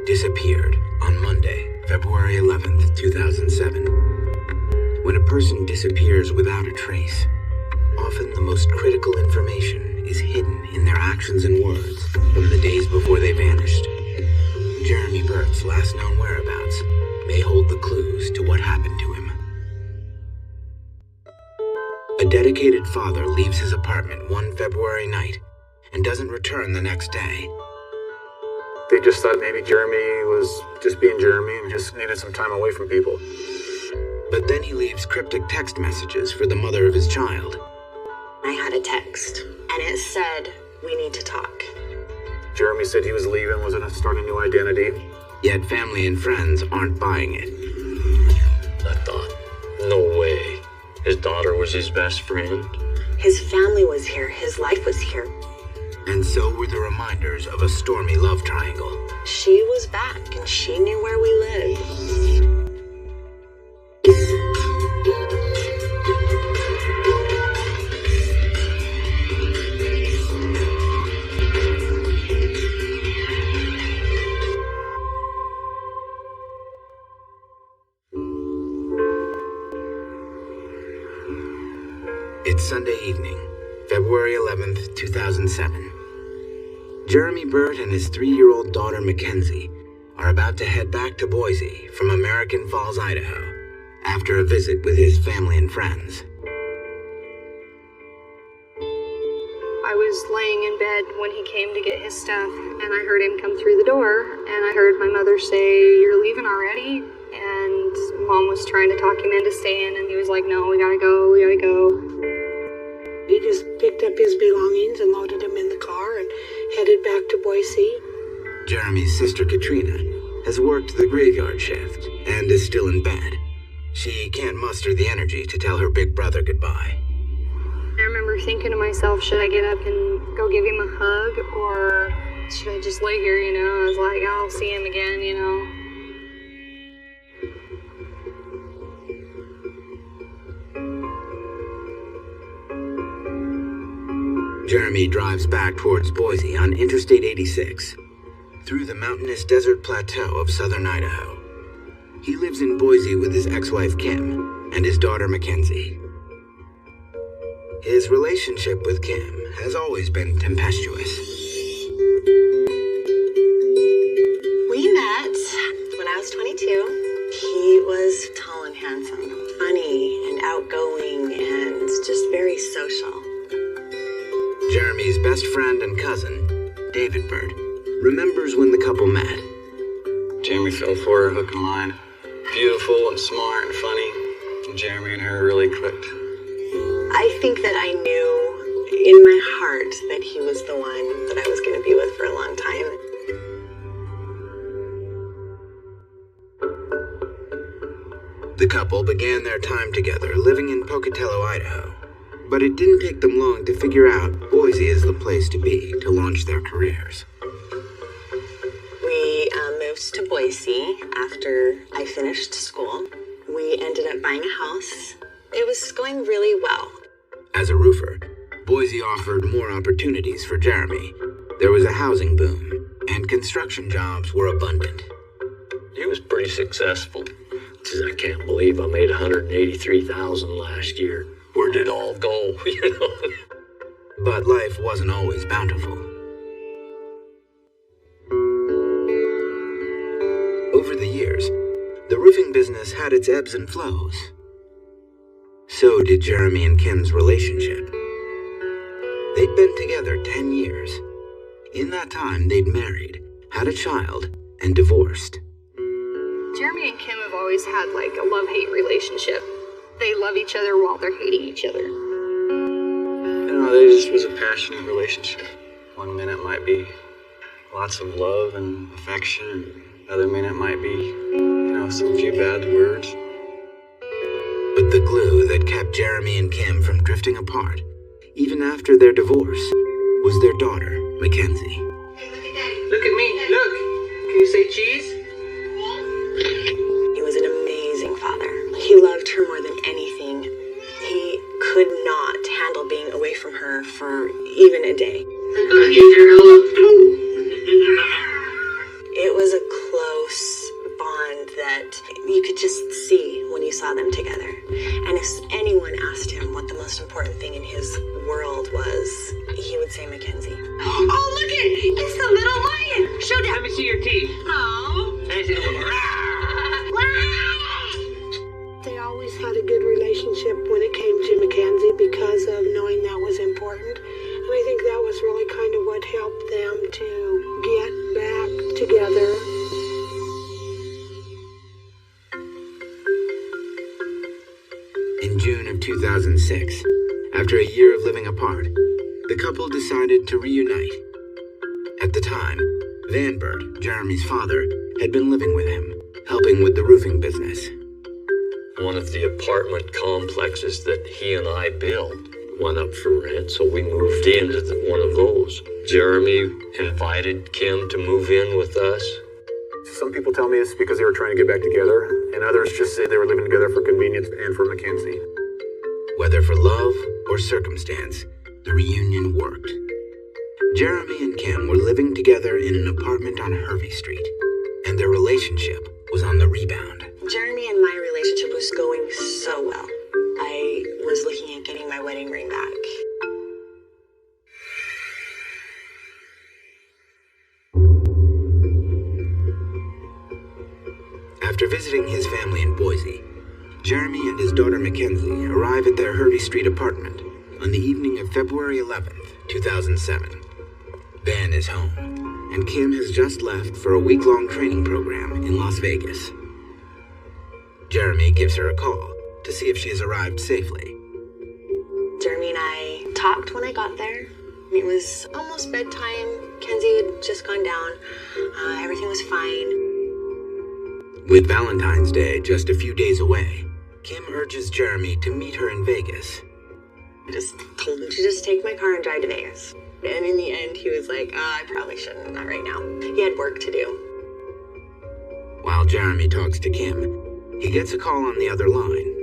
disappeared on Monday, February 11th, 2007. When a person disappears without a trace, often the most critical information is hidden in their actions and words from the days before they vanished. Jeremy Burt's last known whereabouts may hold the clues to what happened to him. A dedicated father leaves his apartment one February night and doesn't return the next day. They just thought maybe Jeremy was just being Jeremy and just needed some time away from people. But then he leaves cryptic text messages for the mother of his child. I had a text, and it said, "We need to talk." Jeremy said he was leaving, was going to start a new identity. Yet family and friends aren't buying it. I thought, no way. His daughter was his best friend. His family was here. His life was here. And so were the reminders of a stormy love triangle. She was back, and she knew where we lived. It's Sunday evening, February 11th, 2007. Jeremy Burt and his 3-year-old daughter Mackenzie are about to head back to Boise from American Falls, Idaho, after a visit with his family and friends. I was laying in bed when he came to get his stuff, and I heard him come through the door, and I heard my mother say, "You're leaving already?" And Mom was trying to talk him into staying, and he was like, "No, we gotta go, we gotta go." He just picked up his belongings and loaded them in the car and headed back to Boise. Jeremy's sister Katrina has worked the graveyard shift and is still in bed. She can't muster the energy to tell her big brother goodbye. I remember thinking to myself, should I get up and go give him a hug, or should I just lay here, you know? I was like, I'll see him again, you know? Jeremy drives back towards Boise on Interstate 86, through the mountainous desert plateau of southern Idaho. He lives in Boise with his ex-wife Kim and his daughter Mackenzie. His relationship with Kim has always been tempestuous. We met when I was 22. He was tall and handsome, funny and outgoing, and just very social. Jeremy's best friend and cousin, David Burt, remembers when the couple met. Jeremy fell for her hook and line. Beautiful and smart and funny. And Jeremy and her really clicked. I think that I knew in my heart that he was the one that I was going to be with for a long time. The couple began their time together living in Pocatello, Idaho. But it didn't take them long to figure out Boise is the place to be to launch their careers. We moved to Boise after I finished school. We ended up buying a house. It was going really well. As a roofer, Boise offered more opportunities for Jeremy. There was a housing boom, and construction jobs were abundant. He was pretty successful. Says, I can't believe I made $183,000 last year. Where did it all go? You know? But life wasn't always bountiful. Over the years, the roofing business had its ebbs and flows. So did Jeremy and Kim's relationship. They'd been together 10 years. In that time, they'd married, had a child, and divorced. Jeremy and Kim have always had like a love-hate relationship. They love each other while they're hating each other. You know, they just was a passionate relationship. One minute might be lots of love and affection. Other minute might be, you know, some few bad words. But the glue that kept Jeremy and Kim from drifting apart, even after their divorce, was their daughter, Mackenzie. Hey, look at Daddy. Look at me, look. Can you say cheese? He was an amazing father. He loved her more than anything. He could not handle being away from her for even a day. I'm gonna get your love too. It was a them together. And if anyone asked him what the most important thing in his world was, he would say Mackenzie. Oh, look it! It's the little lion! Show Let down! me see your teeth. Oh! They always had a good relationship when it came to Mackenzie because of knowing that was important. And I think that was really kind of what helped them to get back together. In June of 2006, after a year of living apart, the couple decided to reunite. At the time, Van Burt, Jeremy's father, had been living with him, helping with the roofing business. One of the apartment complexes that he and I built went up for rent, so we moved into one of those. Jeremy invited Kim to move in with us. Some people tell me it's because they were trying to get back together, and others just say they were living together for convenience and for Mackenzie. Whether for love or circumstance, the reunion worked. Jeremy and Kim were living together in an apartment on Hervey Street, and their relationship was on the rebound. Jeremy and my relationship was going so well. I was looking at getting my wedding ring back. After visiting his family in Boise, Jeremy and his daughter Mackenzie arrive at their Hervey Street apartment on the evening of February 11th, 2007. Van is home, and Kim has just left for a week-long training program in Las Vegas. Jeremy gives her a call to see if she has arrived safely. Jeremy and I talked when I got there. It was almost bedtime. Kenzie had just gone down. Everything was fine. With Valentine's Day just a few days away, Kim urges Jeremy to meet her in Vegas. I just told him to just take my car and drive to Vegas. And in the end, he was like, I probably shouldn't, not right now. He had work to do. While Jeremy talks to Kim, he gets a call on the other line.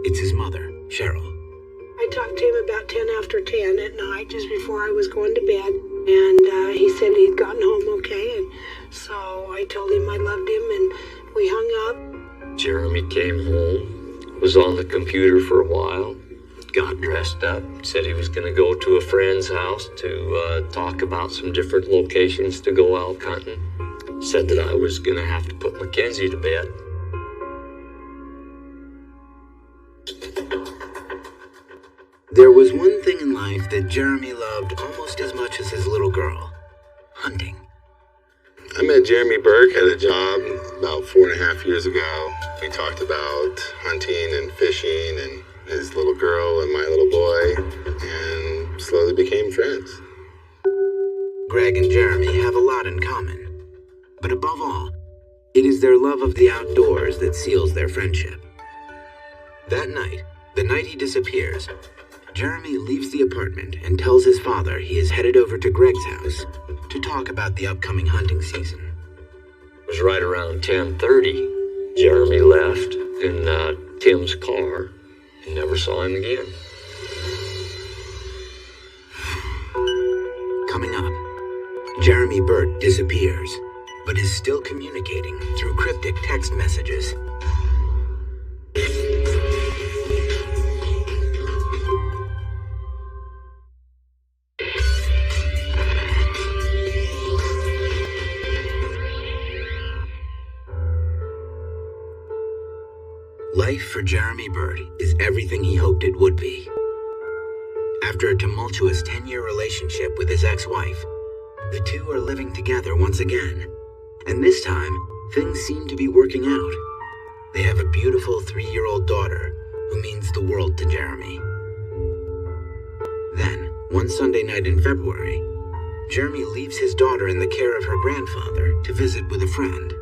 It's his mother, Cheryl. I talked to him about 10 after 10 at night, just before I was going to bed. And he said he'd gotten home okay. And so I told him I loved him, and we hung up. Jeremy came home, was on the computer for a while, got dressed up, said he was going to go to a friend's house to talk about some different locations to go elk hunting. Said that I was going to have to put Mackenzie to bed. There was one thing in life that Jeremy loved almost as much as his little girl: hunting. I met Jeremy Burke at a job about 4.5 years ago. We talked about hunting and fishing and his little girl and my little boy, and slowly became friends. Greg and Jeremy have a lot in common, but above all, it is their love of the outdoors that seals their friendship. That night, the night he disappears, Jeremy leaves the apartment and tells his father he is headed over to Greg's house to talk about the upcoming hunting season. It was right around 10:30. Jeremy left in Tim's car and never saw him again. Coming up, Jeremy Burt disappears, but is still communicating through cryptic text messages. Life for Jeremy Burt is everything he hoped it would be. After a tumultuous 10-year relationship with his ex-wife, the two are living together once again, and this time, things seem to be working out. They have a beautiful 3-year-old daughter who means the world to Jeremy. Then, one Sunday night in February, Jeremy leaves his daughter in the care of her grandfather to visit with a friend.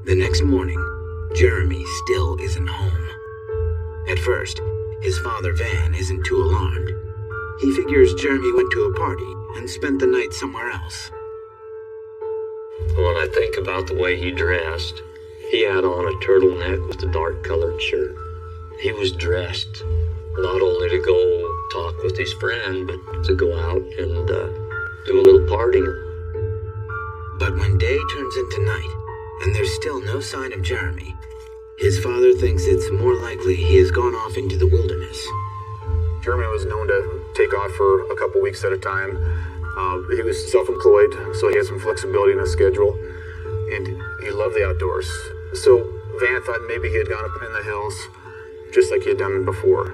The next morning, Jeremy still isn't home. At first, his father Van isn't too alarmed. He figures Jeremy went to a party and spent the night somewhere else. When I think about the way he dressed, he had on a turtleneck with a dark-colored shirt. He was dressed not only to go talk with his friend, but to go out and do a little partying. But when day turns into night, and there's still no sign of Jeremy, His father thinks it's more likely he has gone off into the wilderness. Jeremy was known to take off for a couple weeks at a time. He was self-employed, so he had some flexibility in his schedule, and he loved the outdoors. So Van thought maybe he had gone up in the hills, just like he had done before.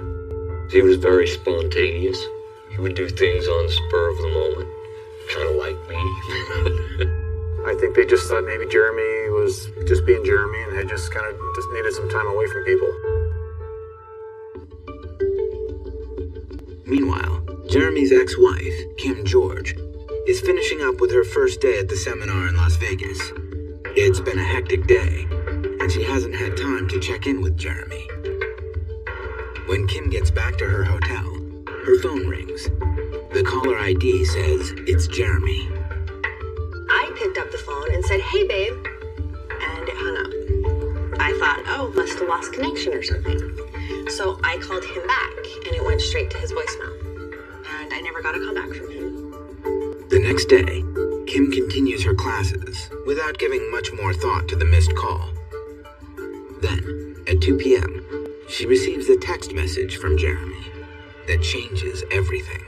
He was very spontaneous. He would do things on the spur of the moment, kind of like me. I think they just thought maybe Jeremy was just being Jeremy and had just needed some time away from people. Meanwhile, Jeremy's ex-wife, Kim George, is finishing up with her first day at the seminar in Las Vegas. It's been a hectic day, and she hasn't had time to check in with Jeremy. When Kim gets back to her hotel, her phone rings. The caller ID says it's Jeremy. I picked up the phone and said, "Hey, babe," and it hung up. I thought, oh, must have lost connection or something. So I called him back, and it went straight to his voicemail. And I never got a call back from him. The next day, Kim continues her classes without giving much more thought to the missed call. Then, at 2 p.m., she receives a text message from Jeremy that changes everything.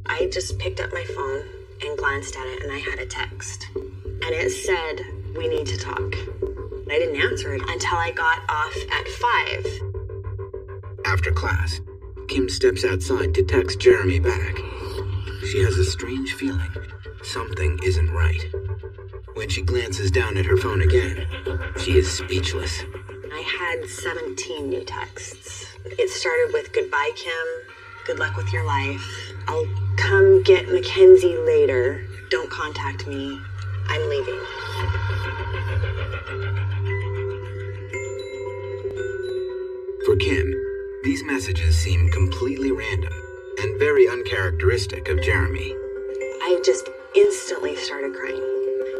I just picked up my phone and glanced at it, and I had a text. And it said, "We need to talk." I didn't answer it until I got off at 5. After class, Kim steps outside to text Jeremy back. She has a strange feeling something isn't right. When she glances down at her phone again, she is speechless. I had 17 new texts. It started with, "Goodbye, Kim. Good luck with your life. I'll come get Mackenzie later. Don't contact me. I'm leaving." For Kim, these messages seem completely random and very uncharacteristic of Jeremy. I just instantly started crying.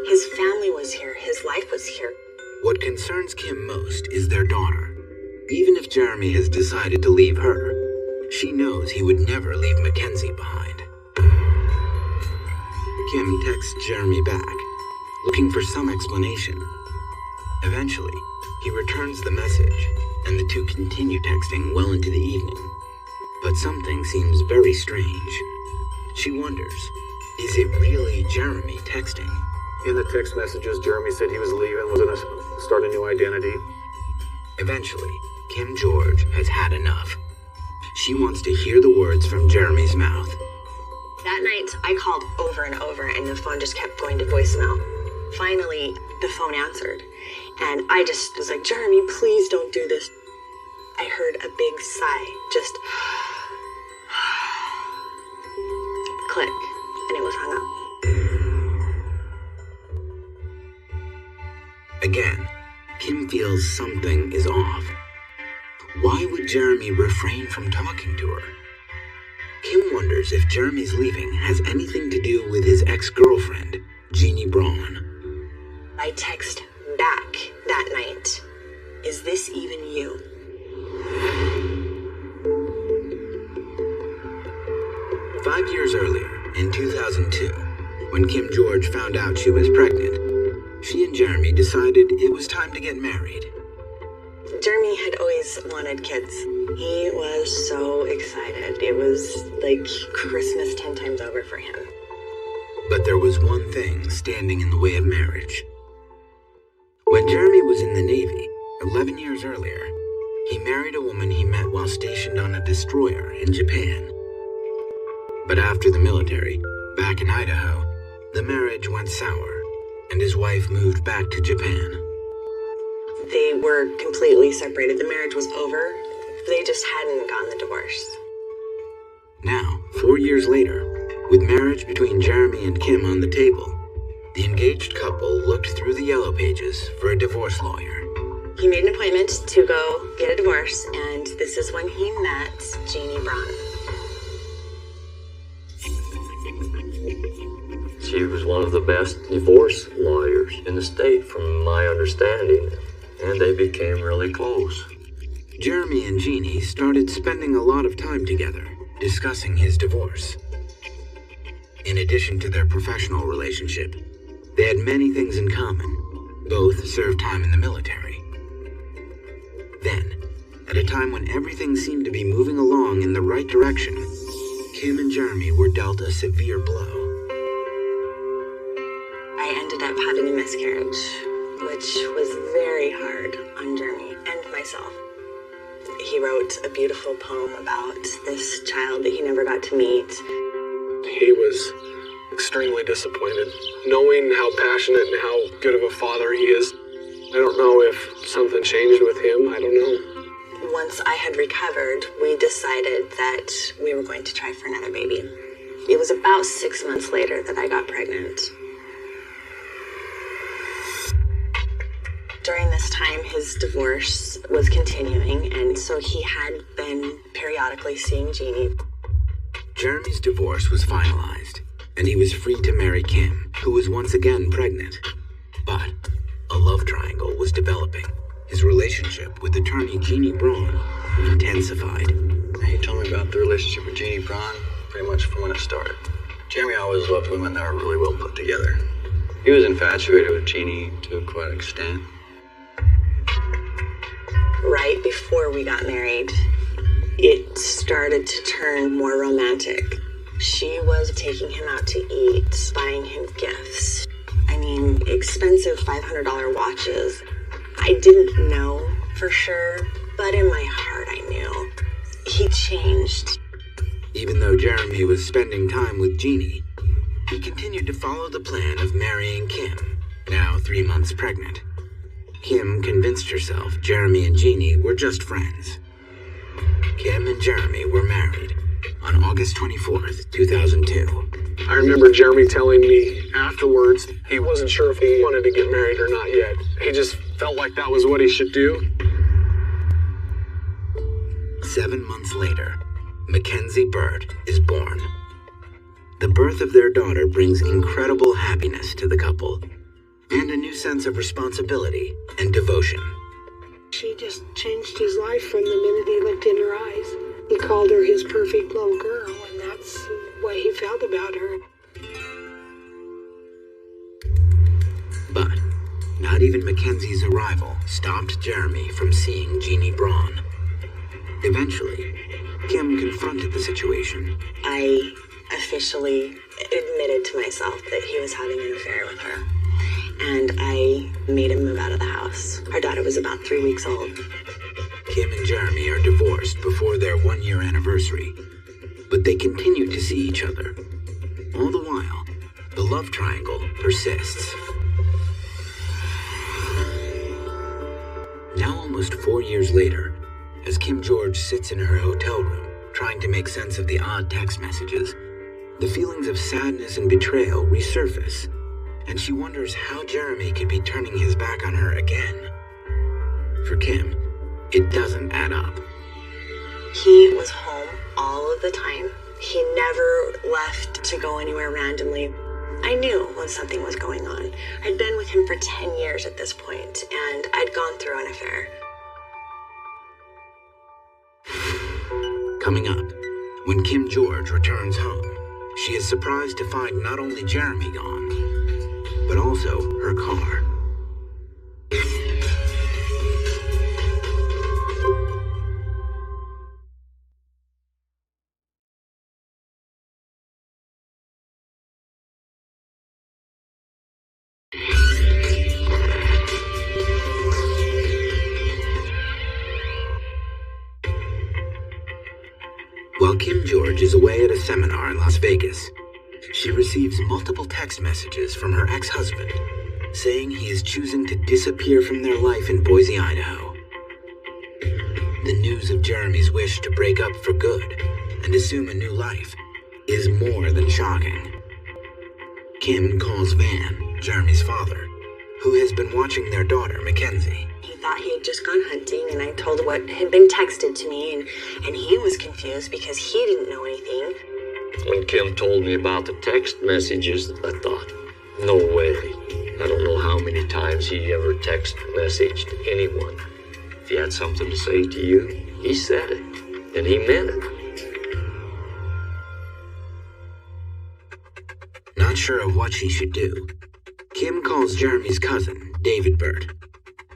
His family was here. His life was here. What concerns Kim most is their daughter. Even if Jeremy has decided to leave her, she knows he would never leave Mackenzie behind. Kim texts Jeremy back, looking for some explanation. Eventually, he returns the message, and the two continue texting well into the evening. But something seems very strange. She wonders, is it really Jeremy texting? In the text messages, Jeremy said he was leaving, was going to start a new identity. Eventually, Kim George has had enough. She wants to hear the words from Jeremy's mouth. That night, I called over and over, and the phone just kept going to voicemail. Finally, the phone answered, and I just was like, "Jeremy, please don't do this." I heard a big sigh, just click, and it was hung up. Again, Kim feels something is off. Why would Jeremy refrain from talking to her? Kim wonders if Jeremy's leaving has anything to do with his ex-girlfriend, Jeannie Braun. I text back that night, "Is this even you?" Five years earlier, in 2002, when Kim George found out she was pregnant, she and Jeremy decided it was time to get married. Jeremy had always wanted kids. He was so excited. It was like Christmas 10 times over for him. But there was one thing standing in the way of marriage. When Jeremy was in the Navy, 11 years earlier, he married a woman he met while stationed on a destroyer in Japan. But after the military, back in Idaho, the marriage went sour, and his wife moved back to Japan. They were completely separated. The marriage was over. They just hadn't gotten the divorce. Now, 4 years later, with marriage between Jeremy and Kim on the table, the engaged couple looked through the yellow pages for a divorce lawyer. He made an appointment to go get a divorce, and this is when he met Jeannie Braun. She was one of the best divorce lawyers in the state, from my understanding, and they became really close. Jeremy and Jeannie started spending a lot of time together, discussing his divorce. In addition to their professional relationship, they had many things in common. Both served time in the military. Then, at a time when everything seemed to be moving along in the right direction, Kim and Jeremy were dealt a severe blow. I ended up having a miscarriage, which was very hard on Jeremy and myself. He wrote a beautiful poem about this child that he never got to meet. He was extremely disappointed, knowing how passionate and how good of a father he is. I don't know if something changed with him. I don't know. Once I had recovered, we decided that we were going to try for another baby. It was about 6 months later that I got pregnant. During this time, his divorce was continuing, and so he had been periodically seeing Jeannie. Jeremy's divorce was finalized, and he was free to marry Kim, who was once again pregnant. But a love triangle was developing. His relationship with attorney Jeannie Braun intensified. He told me about the relationship with Jeannie Braun pretty much from when it started. Jeremy always loved women that were really well put together. He was infatuated with Jeannie to quite an extent. Right before we got married, it started to turn more romantic. She was taking him out to eat, buying him gifts. I mean, expensive $500 watches. I didn't know for sure, but in my heart I knew. He changed. Even though Jeremy was spending time with Jeannie, he continued to follow the plan of marrying Kim, now 3 months pregnant. Kim convinced herself Jeremy and Jeannie were just friends. Kim and Jeremy were married on August 24th, 2002. I remember Jeremy telling me afterwards he wasn't sure if he wanted to get married or not yet. He just felt like that was what he should do. 7 months later, Mackenzie Burt is born. The birth of their daughter brings incredible happiness to the couple and a new sense of responsibility and devotion. She just changed his life from the minute he looked in her eyes. He called her his perfect little girl, and that's the way he felt about her. But not even Mackenzie's arrival stopped Jeremy from seeing Jeannie Braun. Eventually, Kim confronted the situation. I officially admitted to myself that he was having an affair with her. And I made him move out of the house. Our daughter was about 3 weeks old. Kim and Jeremy are divorced before their 1-year anniversary, but they continue to see each other. All the while, the love triangle persists. Now almost 4 years later, as Kim George sits in her hotel room, trying to make sense of the odd text messages, the feelings of sadness and betrayal resurface, and she wonders how Jeremy could be turning his back on her again. For Kim, it doesn't add up. He was home all of the time. He never left to go anywhere randomly. I knew when something was going on. I'd been with him for 10 years at this point, and I'd gone through an affair. Coming up, when Kim George returns home, she is surprised to find not only Jeremy gone, but also her car. While Kim George is away at a seminar in Las Vegas, she receives multiple text messages from her ex-husband saying he is choosing to disappear from their life in Boise, Idaho. The news of Jeremy's wish to break up for good and assume a new life is more than shocking. Kim calls Van, Jeremy's father, who has been watching their daughter, Mackenzie. He thought he had just gone hunting, and I told what had been texted to me, and he was confused because he didn't know anything. When Kim told me about the text messages, I thought, no way. I don't know how many times he ever text messaged anyone. If he had something to say to you, he said it, and he meant it. unsure of what she should do. Kim calls Jeremy's cousin, David Burt.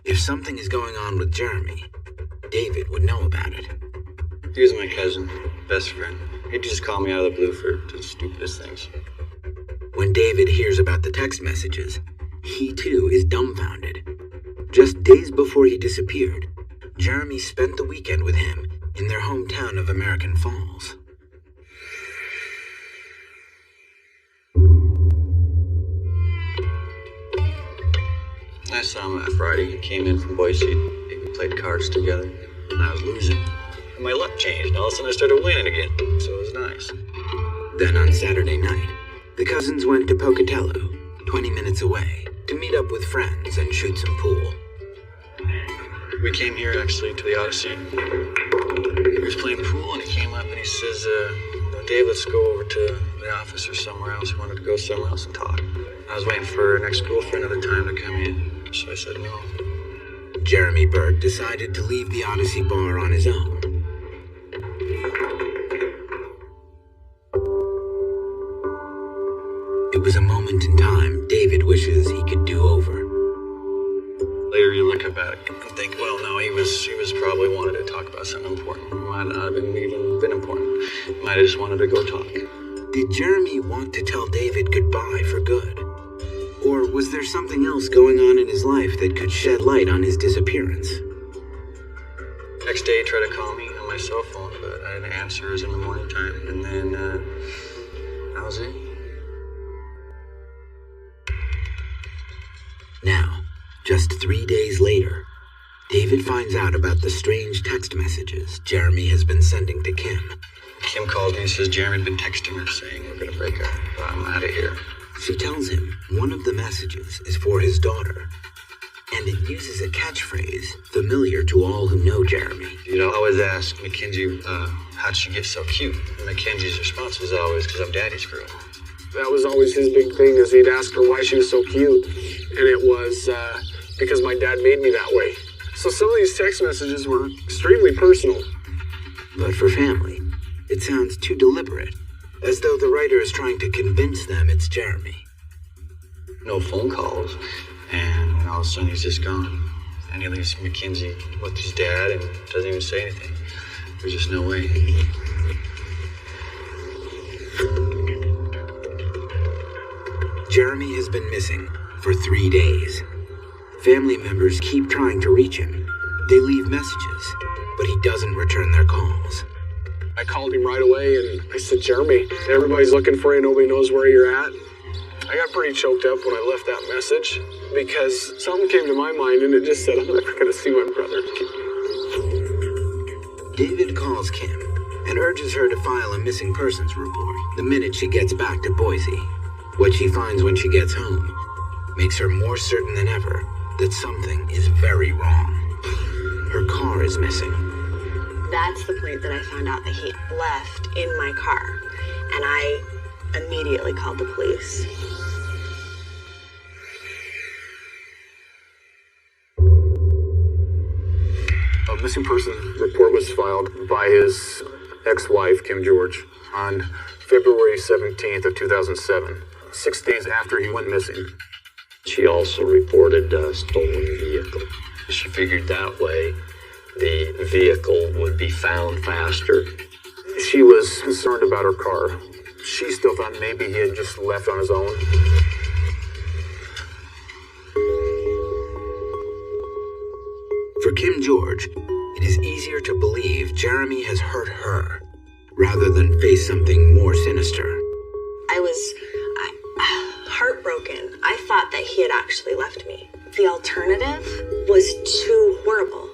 If something is going on with Jeremy, David would know about it. He was my cousin, best friend. He'd just call me out of the blue for the stupidest things. When David hears about the text messages, he too is dumbfounded. Just days before he disappeared, Jeremy spent the weekend with him in their hometown of American Falls. I saw him that Friday. He came in from Boise. We played cards together, and I was losing. And my luck changed, and all of a sudden I started winning again, so it was nice. Then on Saturday night, the cousins went to Pocatello, 20 minutes away, to meet up with friends and shoot some pool. We came here, actually, to the Odyssey. He was playing pool, and he came up and he says, Dave, let's go over to the office or somewhere else. He wanted to go somewhere else and talk. I was waiting for an ex-girlfriend at the time to come in, so I said no. Jeremy Burt decided to leave the Odyssey bar on his own. It was a moment in time David wishes he could do over. Later you look back and think, well, no, he was probably wanted to talk about something important. It might not have even been important. He might have just wanted to go talk. Did Jeremy want to tell David goodbye for good? Or was there something else going on in his life that could shed light on his disappearance? Next day he tried to call me on my cell phone, but I didn't answer. It was in the morning time, and then that was it. Now, just 3 days later, David finds out about the strange text messages Jeremy has been sending to Kim. Kim called me and says Jeremy had been texting her saying we're going to break up. I'm out of here. She tells him one of the messages is for his daughter, and it uses a catchphrase familiar to all who know Jeremy. You'd always ask Mackenzie, how'd she get so cute? And Mackenzie's response was always, because I'm daddy's girl. That was always his big thing, is he'd ask her why she was so cute. And it was because my dad made me that way. So some of these text messages were extremely personal. But for family, it sounds too deliberate, as though the writer is trying to convince them it's Jeremy. No phone calls, and all of a sudden he's just gone. And he leaves Mackenzie with his dad and doesn't even say anything. There's just no way. Jeremy has been missing for 3 days. Family members keep trying to reach him. They leave messages, but he doesn't return their calls. I called him right away and I said, Jeremy, everybody's looking for you. Nobody knows where you're at. I got pretty choked up when I left that message because something came to my mind and it just said, I'm never going to see my brother. David calls Kim and urges her to file a missing persons report the minute she gets back to Boise. What she finds when she gets home makes her more certain than ever that something is very wrong. Her car is missing. That's the point that I found out that he left in my car, and I immediately called the police. A missing person report was filed by his ex-wife, Kim George, on February 17th of 2007, 6 days after he went missing. She also reported a stolen vehicle. She figured that way the vehicle would be found faster. She was concerned about her car. She still thought maybe he had just left on his own. For Kim George, it is easier to believe Jeremy has hurt her rather than face something more sinister. I was heartbroken. I thought that he had actually left me. The alternative was too horrible.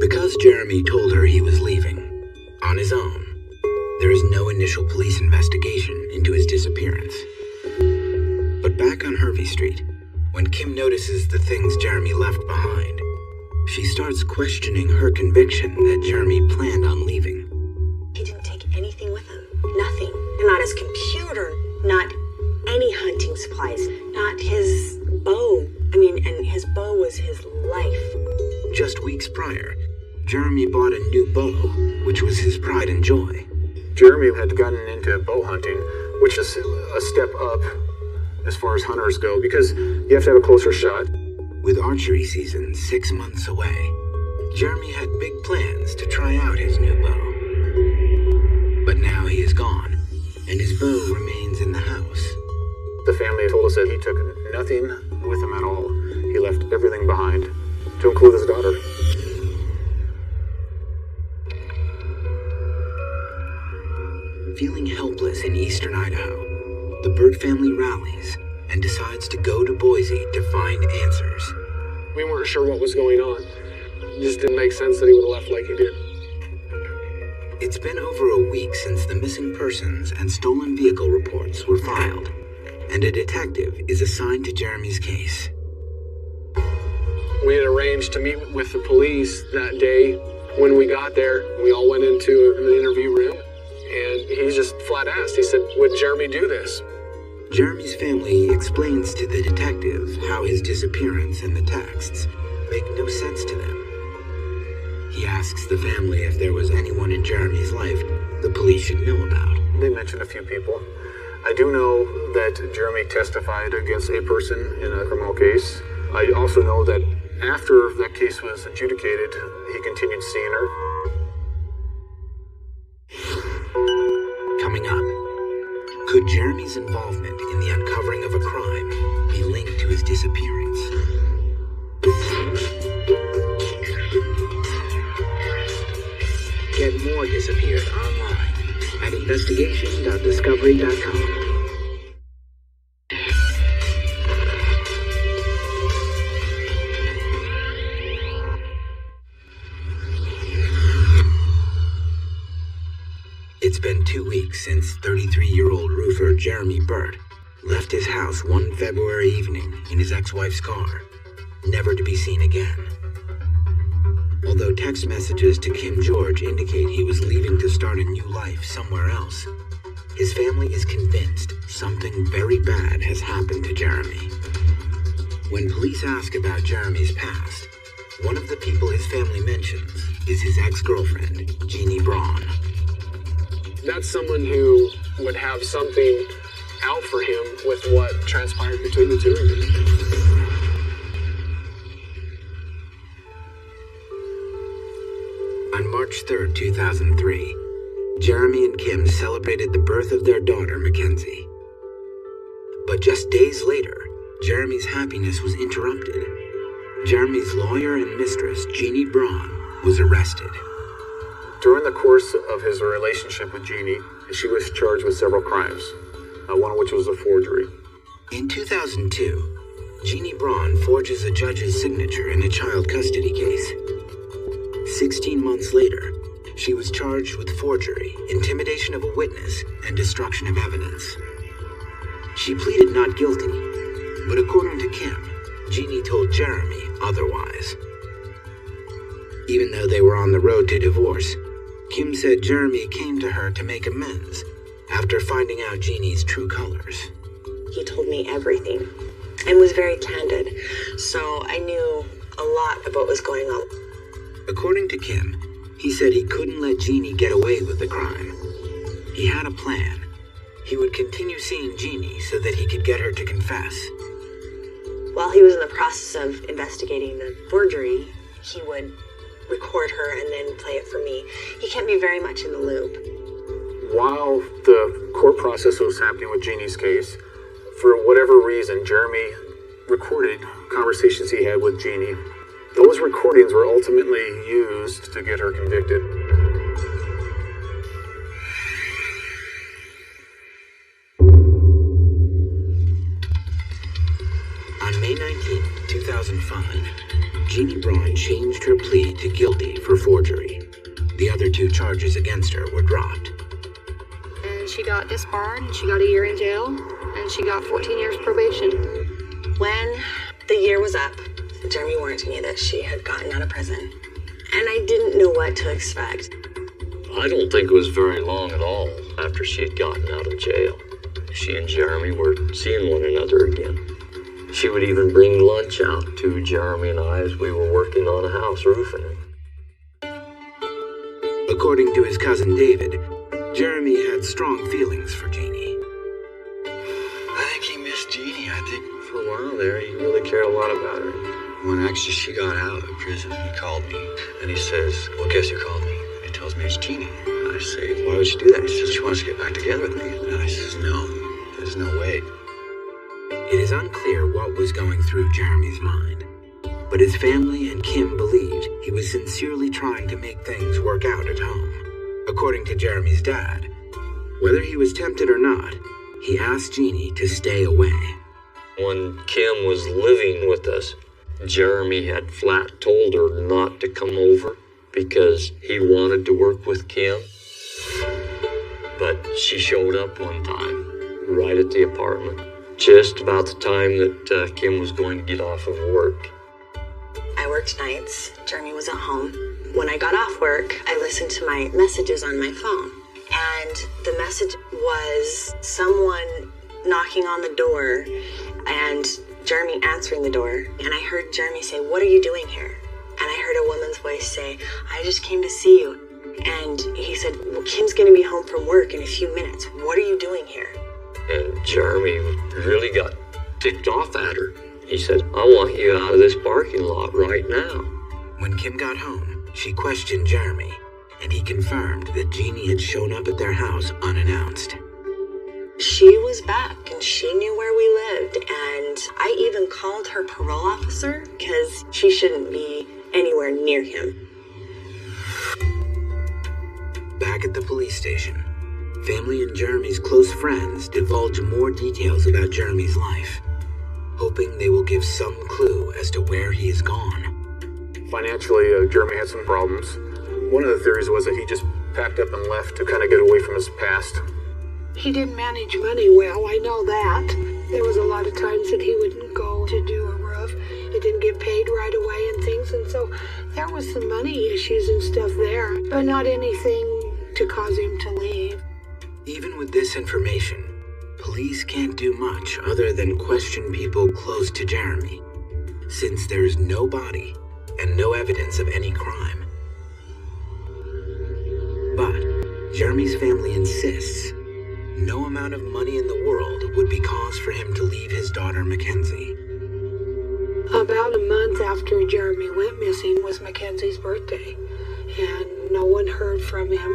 Because Jeremy told her he was leaving, on his own, there is no initial police investigation into his disappearance. But back on Hervey Street, when Kim notices the things Jeremy left behind, she starts questioning her conviction that Jeremy planned on leaving. He didn't take anything with him. Nothing. Not his computer, not any hunting supplies, not his bow. And his bow was his life. Just weeks prior, Jeremy bought a new bow, which was his pride and joy. Jeremy had gotten into bow hunting, which is a step up as far as hunters go because you have to have a closer shot. With archery season 6 months away, Jeremy had big plans to try out his new bow. But now he is gone, and his bow remains in the house. The family told us that he took nothing with him at all. He left everything behind, to include his daughter. Feeling helpless in eastern Idaho, the Burt family rallies and decides to go to Boise to find answers. We weren't sure what was going on. It just didn't make sense that he would have left like he did. It's been over a week since the missing persons and stolen vehicle reports were filed, and a detective is assigned to Jeremy's case. We had arranged to meet with the police that day. When we got there, we all went into an interview room, and he just flat asked. He said, "Would Jeremy do this?" Jeremy's family explains to the detective how his disappearance and the texts make no sense to them. He asks the family if there was anyone in Jeremy's life the police should know about. They mentioned a few people. I do know that Jeremy testified against a person in a criminal case. I also know that after that case was adjudicated, he continued seeing her. Coming up, could Jeremy's involvement in the uncovering of a crime be linked to his disappearance? Get more Disappeared online at investigation.discovery.com. It's been 2 weeks since 33-year-old roofer Jeremy Burt left his house one February evening in his ex-wife's car, never to be seen again. Although text messages to Kim George indicate he was leaving to start a new life somewhere else, his family is convinced something very bad has happened to Jeremy. When police ask about Jeremy's past, one of the people his family mentions is his ex-girlfriend, Jeannie Braun. That's someone who would have something out for him with what transpired between the two of them. On March 3rd, 2003, Jeremy and Kim celebrated the birth of their daughter, Mackenzie. But just days later, Jeremy's happiness was interrupted. Jeremy's lawyer and mistress, Jeannie Braun, was arrested. During the course of his relationship with Jeannie, she was charged with several crimes, one of which was a forgery. In 2002, Jeannie Braun forges a judge's signature in a child custody case. 16 months later, she was charged with forgery, intimidation of a witness, and destruction of evidence. She pleaded not guilty, but according to Kim, Jeannie told Jeremy otherwise. Even though they were on the road to divorce, Kim said Jeremy came to her to make amends after finding out Jeannie's true colors. He told me everything and was very candid, so I knew a lot about what was going on. According to Kim, he said he couldn't let Jeannie get away with the crime. He had a plan. He would continue seeing Jeannie so that he could get her to confess. While he was in the process of investigating the forgery, he would record her and then play it for me. He kept me very much in the loop. While the court process was happening with Jeannie's case, for whatever reason, Jeremy recorded conversations he had with Jeannie. Those recordings were ultimately used to get her convicted. On May 19, 2005, Jeannie Braun changed her plea to guilty for forgery. The other two charges against her were dropped. And she got disbarred, and she got a year in jail, and she got 14 years probation. When the year was up, Jeremy warned me that she had gotten out of prison, and I didn't know what to expect. I don't think it was very long at all after she had gotten out of jail. She and Jeremy were seeing one another again. She would even bring lunch out to Jeremy and I as we were working on a house roofing it. According to his cousin David, Jeremy had strong feelings for Jeannie. I think he missed Jeannie I think for a while there, he really cared a lot about her. When actually she got out of prison, he called me, and he says, well, guess who called me? He tells me it's Jeannie. And I say, why would she do that? He says, she wants to get back together with me. And I says, no, there's no way. It is unclear what was going through Jeremy's mind, but his family and Kim believed he was sincerely trying to make things work out at home. According to Jeremy's dad, whether he was tempted or not, he asked Jeannie to stay away. When Kim was living with us, Jeremy had flat told her not to come over because he wanted to work with Kim. But she showed up one time, right at the apartment, just about the time that Kim was going to get off of work. I worked nights. Jeremy was at home. When I got off work, I listened to my messages on my phone. And the message was someone knocking on the door and Jeremy answering the door. And I heard Jeremy say, "What are you doing here?" And I heard a woman's voice say, "I just came to see you." And he said, "Well, Kim's going to be home from work in a few minutes. What are you doing here?" And Jeremy really got ticked off at her. He said, "I want you out of this parking lot right now." When Kim got home, she questioned Jeremy, and he confirmed that Jeannie had shown up at their house unannounced. She was back, and she knew where we lived, and I even called her parole officer because she shouldn't be anywhere near him. Back at the police station, family and Jeremy's close friends divulge more details about Jeremy's life, hoping they will give some clue as to where he is gone. Financially, Jeremy had some problems. One of the theories was that he just packed up and left to kind of get away from his past. He didn't manage money well, I know that. There was a lot of times that he wouldn't go to do a roof. It didn't get paid right away and things, and so there was some money issues and stuff there, but not anything to cause him to leave. Even with this information, police can't do much other than question people close to Jeremy, since there is no body and no evidence of any crime. But Jeremy's family insists no amount of money in the world would be cause for him to leave his daughter Mackenzie. About a month after Jeremy went missing was Mackenzie's birthday, and no one heard from him.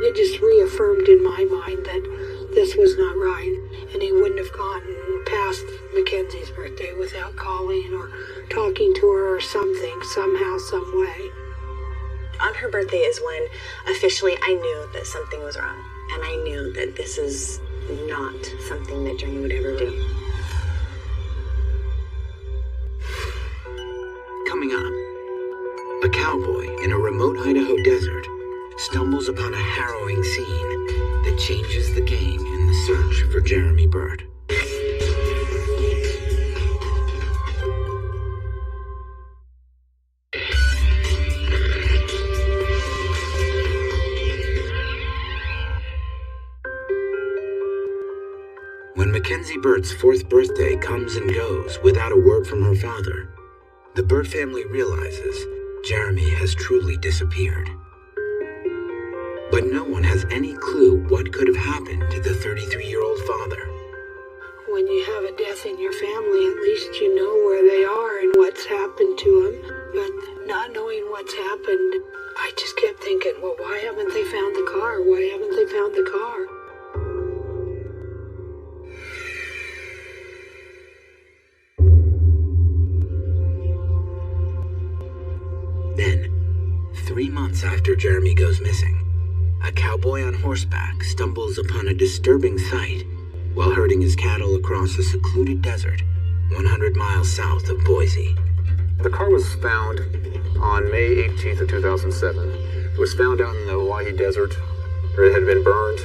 It just reaffirmed in my mind that this was not right, and he wouldn't have gotten past Mackenzie's birthday without calling or talking to her or something, somehow, some way. On her birthday is when officially I knew that something was wrong, and I knew that this is not something that Jeremy would ever do. Coming up, a cowboy in a remote Idaho desert stumbles upon a harrowing scene that changes the game in the search for Jeremy Burt. When Mackenzie Burt's 4th birthday comes and goes without a word from her father, the Burt family realizes Jeremy has truly disappeared. But no one has any clue what could have happened to the 33-year-old father. When you have a death in your family, at least you know where they are and what's happened to them. But not knowing what's happened, I just kept thinking, well, why haven't they found the car? Why haven't they found the car? Then, 3 months after Jeremy goes missing, a cowboy on horseback stumbles upon a disturbing sight while herding his cattle across a secluded desert 100 miles south of Boise. The car was found on May 18th of 2007. It was found out in the Owyhee Desert, where it had been burned.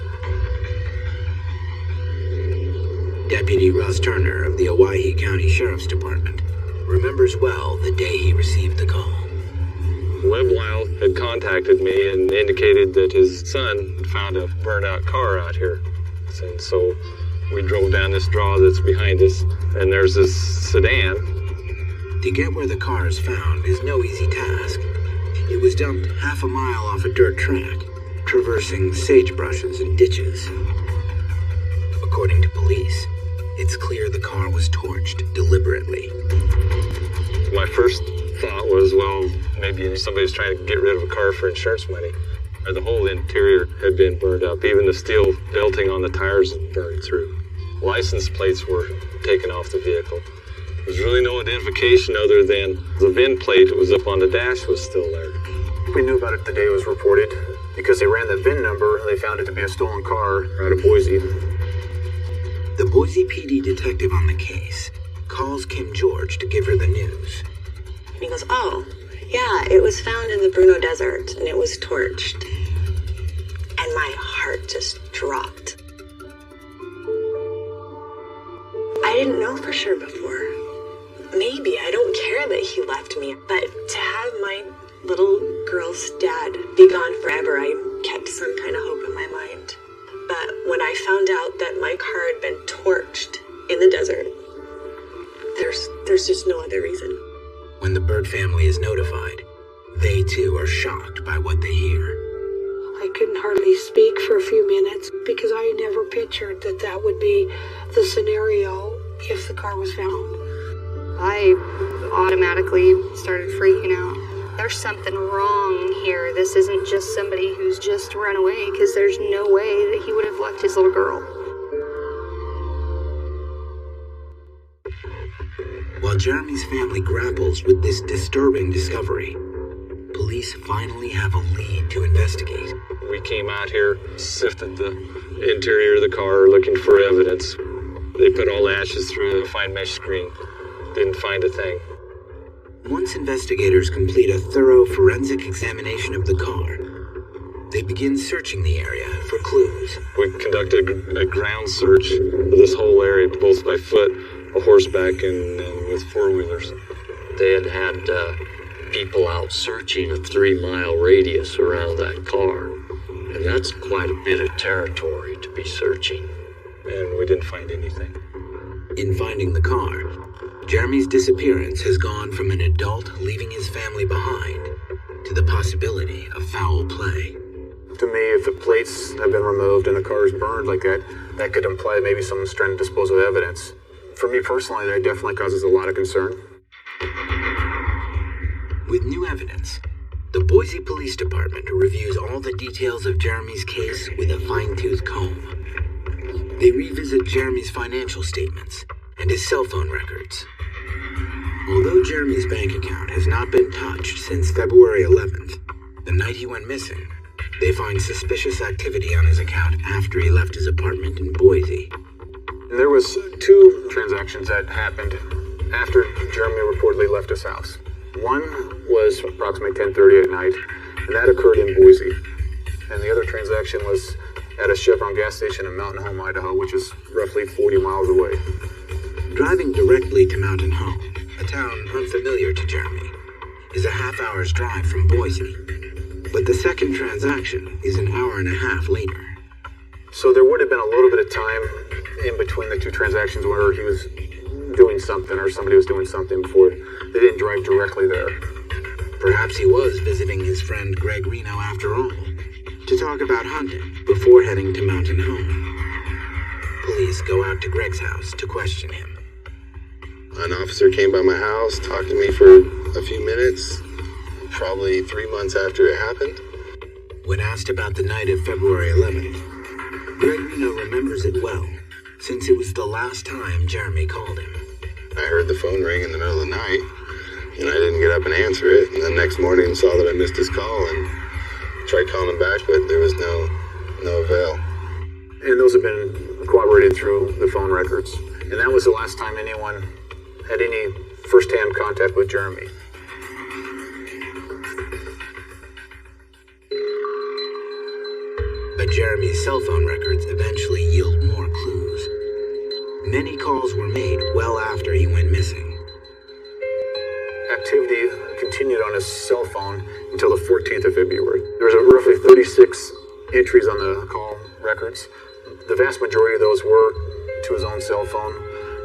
Deputy Russ Turner of the Owyhee County Sheriff's Department remembers well the day he received the call. Webb Lyle had contacted me and indicated that his son found a burned-out car out here. And so we drove down this draw that's behind us, and there's this sedan. To get where the car is found is no easy task. It was dumped half a mile off a dirt track, traversing sagebrushes and ditches. According to police, it's clear the car was torched deliberately. My first thought was, well, maybe somebody's trying to get rid of a car for insurance money. Or the whole interior had been burned up. Even the steel belting on the tires had burned through. License plates were taken off the vehicle. There's really no identification other than the VIN plate that was up on the dash was still there. We knew about it the day it was reported because they ran the VIN number and they found it to be a stolen car out of Boise. The Boise PD detective on the case calls Kim George to give her the news. And he goes, oh, yeah, it was found in the Bruno Desert and it was torched. And my heart just dropped. I didn't know for sure before. Maybe, I don't care that he left me, but to have my little girl's dad be gone forever, I kept some kind of hope in my mind. But when I found out that my car had been torched in the desert, there's just no other reason. When the Bird family is notified, they too are shocked by what they hear. I couldn't hardly speak for a few minutes because I never pictured that would be the scenario if the car was found. I automatically started freaking out. There's something wrong here. This isn't just somebody who's just run away, because there's no way that he would have left his little girl. While Jeremy's family grapples with this disturbing discovery, police finally have a lead to investigate. We came out here, sifted the interior of the car, looking for evidence. They put all the ashes through a fine mesh screen. Didn't find a thing. Once investigators complete a thorough forensic examination of the car, they begin searching the area for clues. We conducted a ground search of this whole area, both by foot, a horseback, and with four-wheelers. They had people out searching a 3-mile radius around that car. And that's quite a bit of territory to be searching. And we didn't find anything. In finding the car, Jeremy's disappearance has gone from an adult leaving his family behind to the possibility of foul play. To me, if the plates have been removed and the car is burned like that, that could imply maybe someone's trying to dispose of evidence. For me personally, that definitely causes a lot of concern. With new evidence, the Boise Police Department reviews all the details of Jeremy's case with a fine-tooth comb. They revisit Jeremy's financial statements and his cell phone records. Although Jeremy's bank account has not been touched since February 11th, the night he went missing, they find suspicious activity on his account after he left his apartment in Boise. And there was 2 transactions that happened after Jeremy reportedly left his house. One was approximately 10:30 at night, and that occurred in Boise. And the other transaction was at a Chevron gas station in Mountain Home, Idaho, which is roughly 40 miles away. Driving directly to Mountain Home, a town unfamiliar to Jeremy, is a half-hour's drive from Boise. But the second transaction is an hour and a half later. So there would have been a little bit of time in between the 2 transactions where he was doing something or somebody was doing something before they didn't drive directly there. Perhaps he was visiting his friend Greg Reno after all, to talk about hunting before heading to Mountain Home. Police go out to Greg's house to question him. An officer came by my house, talked to me for a few minutes, probably 3 months after it happened. When asked about the night of February 11th, Greg Reno remembers it well, since it was the last time Jeremy called him. I heard the phone ring in the middle of the night, and I didn't get up and answer it. And the next morning saw that I missed his call and tried calling him back, but there was no avail. And those have been corroborated through the phone records. And that was the last time anyone had any first-hand contact with Jeremy. But Jeremy's cell phone records eventually yield more clues. Many calls were made well after he went missing. Activity continued on his cell phone until the 14th of February. There was roughly 36 entries on the call records. The vast majority of those were to his own cell phone,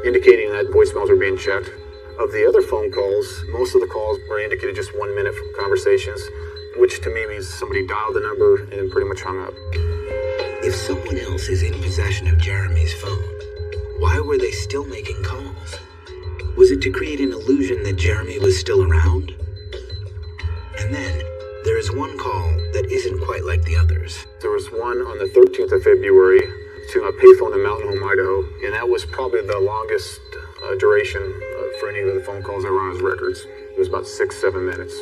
indicating that voicemails were being checked. Of the other phone calls, most of the calls were indicated just 1 minute conversations, which to me means somebody dialed the number and pretty much hung up. If someone else is in possession of Jeremy's phone, why were they still making calls? Was it to create an illusion that Jeremy was still around? And then, there is one call that isn't quite like the others. There was one on the 13th of February to a payphone in Mountain Home, Idaho, and that was probably the longest duration for any of the phone calls that were on his records. It was about 6-7 minutes.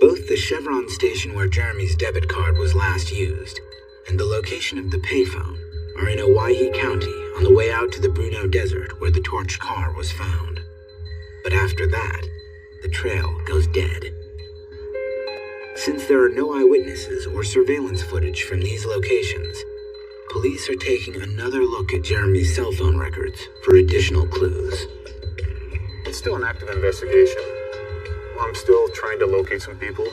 Both the Chevron station where Jeremy's debit card was last used and the location of the payphone are in Owyhee County on the way out to the Bruneau Desert where the torched car was found. But after that, the trail goes dead. Since there are no eyewitnesses or surveillance footage from these locations, police are taking another look at Jeremy's cell phone records for additional clues. It's still an active investigation. I'm still trying to locate some people.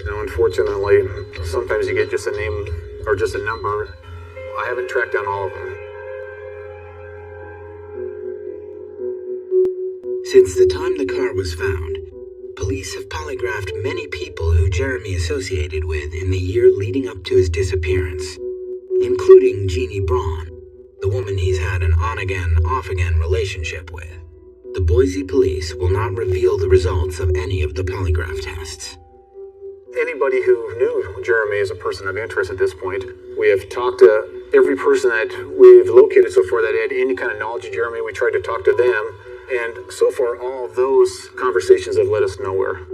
Unfortunately, sometimes you get just a name or just a number. I haven't tracked down all of them. Since the time the car was found, police have polygraphed many people who Jeremy associated with in the year leading up to his disappearance, including Jeannie Braun, the woman he's had an on-again, off-again relationship with. The Boise police will not reveal the results of any of the polygraph tests. Anybody who knew Jeremy as a person of interest at this point, we have talked to every person that we've located so far that had any kind of knowledge of Jeremy. We tried to talk to them, and so far all of those conversations have led us nowhere.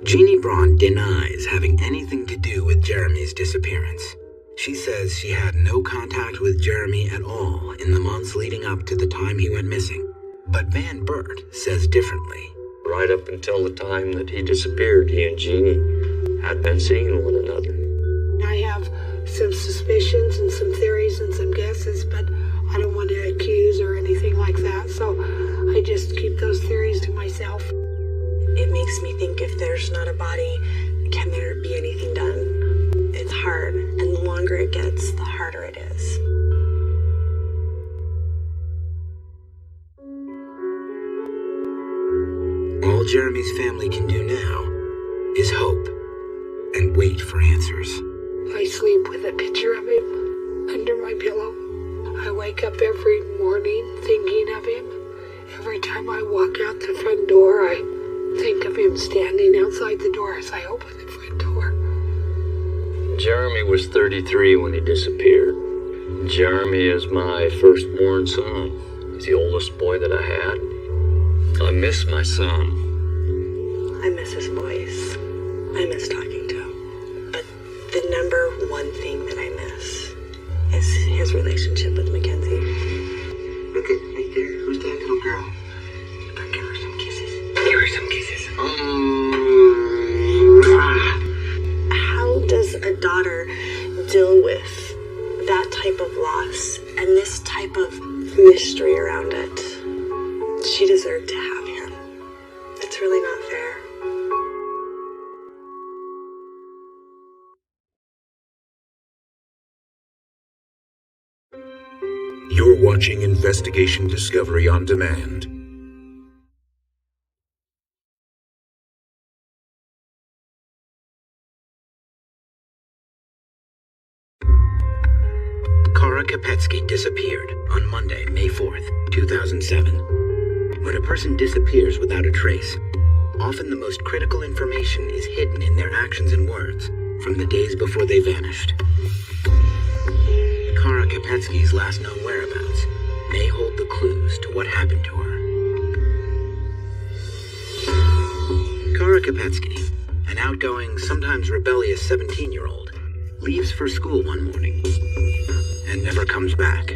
Jeannie Braun denies having anything to do with Jeremy's disappearance. She says she had no contact with Jeremy at all in the months leading up to the time he went missing. But Van Burt says differently. Right up until the time that he disappeared, he and Jeannie had been seeing one another. I have some suspicions and some theories and some guesses, but I don't want to accuse or anything like that, so I just keep those theories to myself. It makes me think if there's not a body, can there be anything done? It's hard, and the longer it gets, the harder it is. All Jeremy's family can do now is hope and wait for answers. I sleep with a picture of him under my pillow. I wake up every morning thinking of him. Every time I walk out the front door, I think of him standing outside the door as I open the front door. Jeremy was 33 when he disappeared. Jeremy is my firstborn son. He's the oldest boy that I had. I miss my son. I miss his voice. I miss talking to him. But the number one thing that I miss is his relationship with Mackenzie. Look at right there. Who's that little girl? You better give her some kisses. Give her some kisses. How does a daughter deal with that type of loss and this type of mystery around it? She deserved to have him. It's really not fair. You're watching Investigation Discovery on Demand. Kara Kopetsky disappeared on Monday, May 4th, 2007. When a person disappears without a trace, often the most critical information is hidden in their actions and words from the days before they vanished. Kara Kopetsky's last known whereabouts may hold the clues to what happened to her. Kara Kopetsky, an outgoing, sometimes rebellious 17-year-old, leaves for school one morning and never comes back.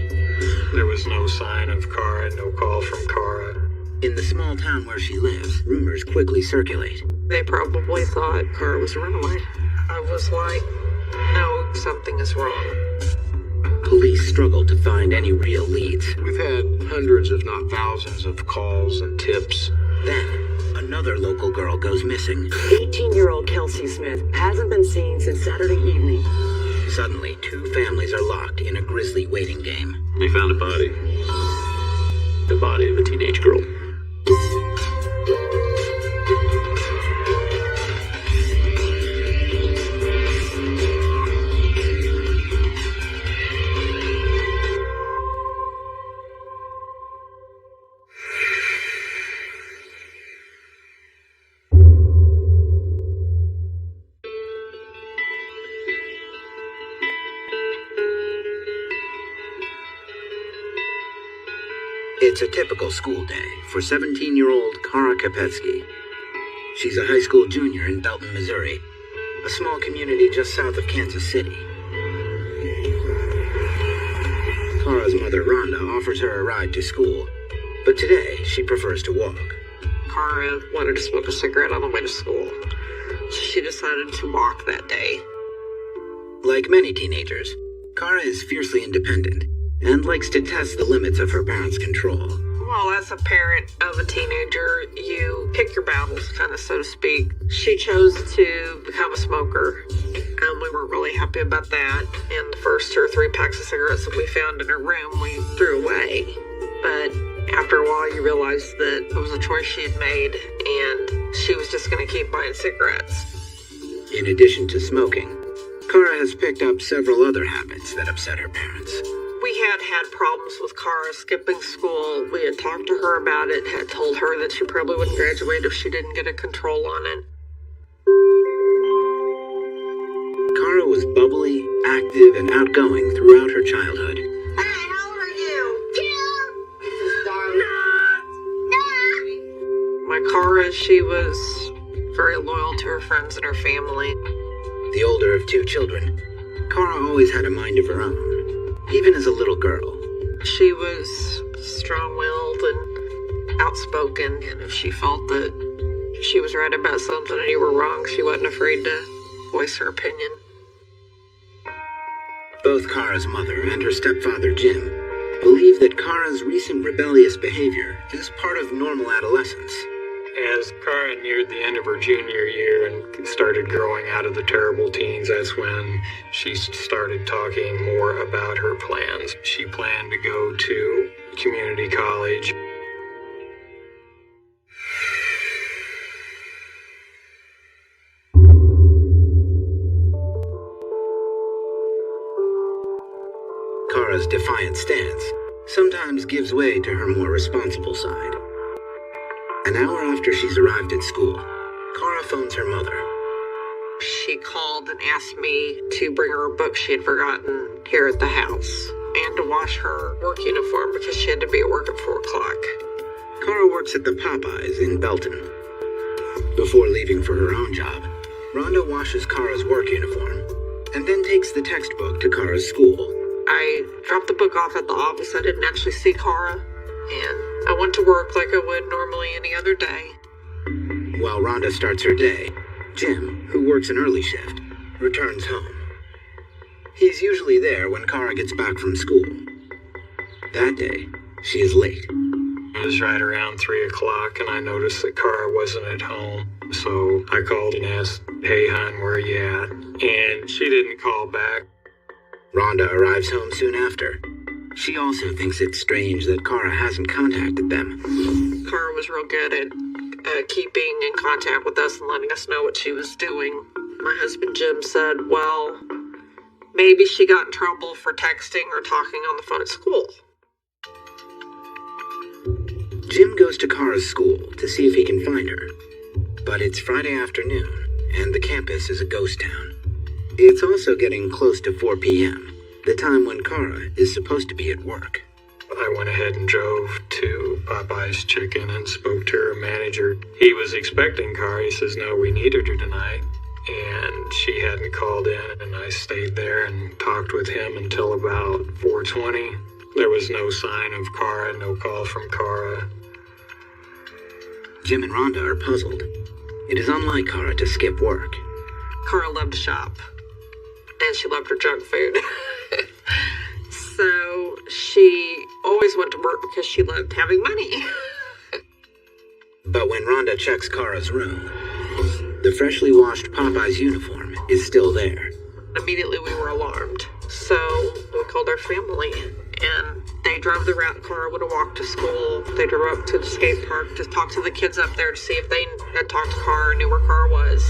There was no sign of Kara, no call from Kara. In the small town where she lives, rumors quickly circulate. They probably thought Kara was a runaway. I was like, no, something is wrong. Police struggle to find any real leads. We've had hundreds, if not thousands, of calls and tips. Then, another local girl goes missing. 18-year-old Kelsey Smith hasn't been seen since Saturday evening. Suddenly, two families are locked in a grisly waiting game. They found a body. The body of a teenage girl. It's a typical school day for 17-year-old Kara Kopetsky. She's a high school junior in Belton, Missouri, a small community just south of Kansas City. Kara's mother, Rhonda, offers her a ride to school, but today she prefers to walk. Kara wanted to smoke a cigarette on the way to school, so she decided to walk that day. Like many teenagers, Kara is fiercely independent and likes to test the limits of her parents' control. Well, as a parent of a teenager, you pick your battles, kind of, so to speak. She chose to become a smoker, and we weren't really happy about that. And the first 2 or 3 packs of cigarettes that we found in her room, we threw away. But after a while, you realize that it was a choice she had made, and she was just going to keep buying cigarettes. In addition to smoking, Kara has picked up several other habits that upset her parents. We had problems with Kara skipping school. We had talked to her about it, had told her that she probably wouldn't graduate if she didn't get a control on it. Kara was bubbly, active, and outgoing throughout her childhood. Hey, how old are you? 2. This is darling. My Kara, she was very loyal to her friends and her family. The older of 2 children, Kara always had a mind of her own, even as a little girl. She was strong-willed and outspoken, and if she felt that she was right about something and you were wrong, she wasn't afraid to voice her opinion. Both Kara's mother and her stepfather, Jim, believe that Kara's recent rebellious behavior is part of normal adolescence. As Kara neared the end of her junior year and started growing out of the terrible teens, that's when she started talking more about her plans. She planned to go to community college. Kara's defiant stance sometimes gives way to her more responsible side. An hour after she's arrived at school, Kara phones her mother. She called and asked me to bring her a book she had forgotten here at the house, and to wash her work uniform because she had to be at work at 4 o'clock. Kara works at the Popeyes in Belton. Before leaving for her own job, Rhonda washes Kara's work uniform and then takes the textbook to Kara's school. I dropped the book off at the office. I didn't actually see Kara, and I went to work like I would normally any other day. While Rhonda starts her day, Jim, who works an early shift, returns home. He's usually there when Kara gets back from school. That day, she is late. It was right around 3 o'clock, and I noticed that Kara wasn't at home. So I called and asked, "Hey, hon, where are you at?" And she didn't call back. Rhonda arrives home soon after. She also thinks it's strange that Kara hasn't contacted them. Kara was real good at keeping in contact with us and letting us know what she was doing. My husband Jim said, well, maybe she got in trouble for texting or talking on the phone at school. Jim goes to Kara's school to see if he can find her. But it's Friday afternoon, and the campus is a ghost town. It's also getting close to 4 p.m., the time when Kara is supposed to be at work. I went ahead and drove to Popeye's Chicken and spoke to her manager. He was expecting Kara. He says, no, we needed her tonight. And she hadn't called in, and I stayed there and talked with him until about 4:20. There was no sign of Kara, no call from Kara. Jim and Rhonda are puzzled. It is unlike Kara to skip work. Kara loved to shop, and she loved her junk food. So she always went to work because she loved having money. But when Rhonda checks Kara's room, the freshly washed Popeye's uniform is still there. Immediately we were alarmed. So we called our family, and they drove the route Kara would have walked to school. They drove up to the skate park to talk to the kids up there to see if they had talked to Kara and knew where Kara was.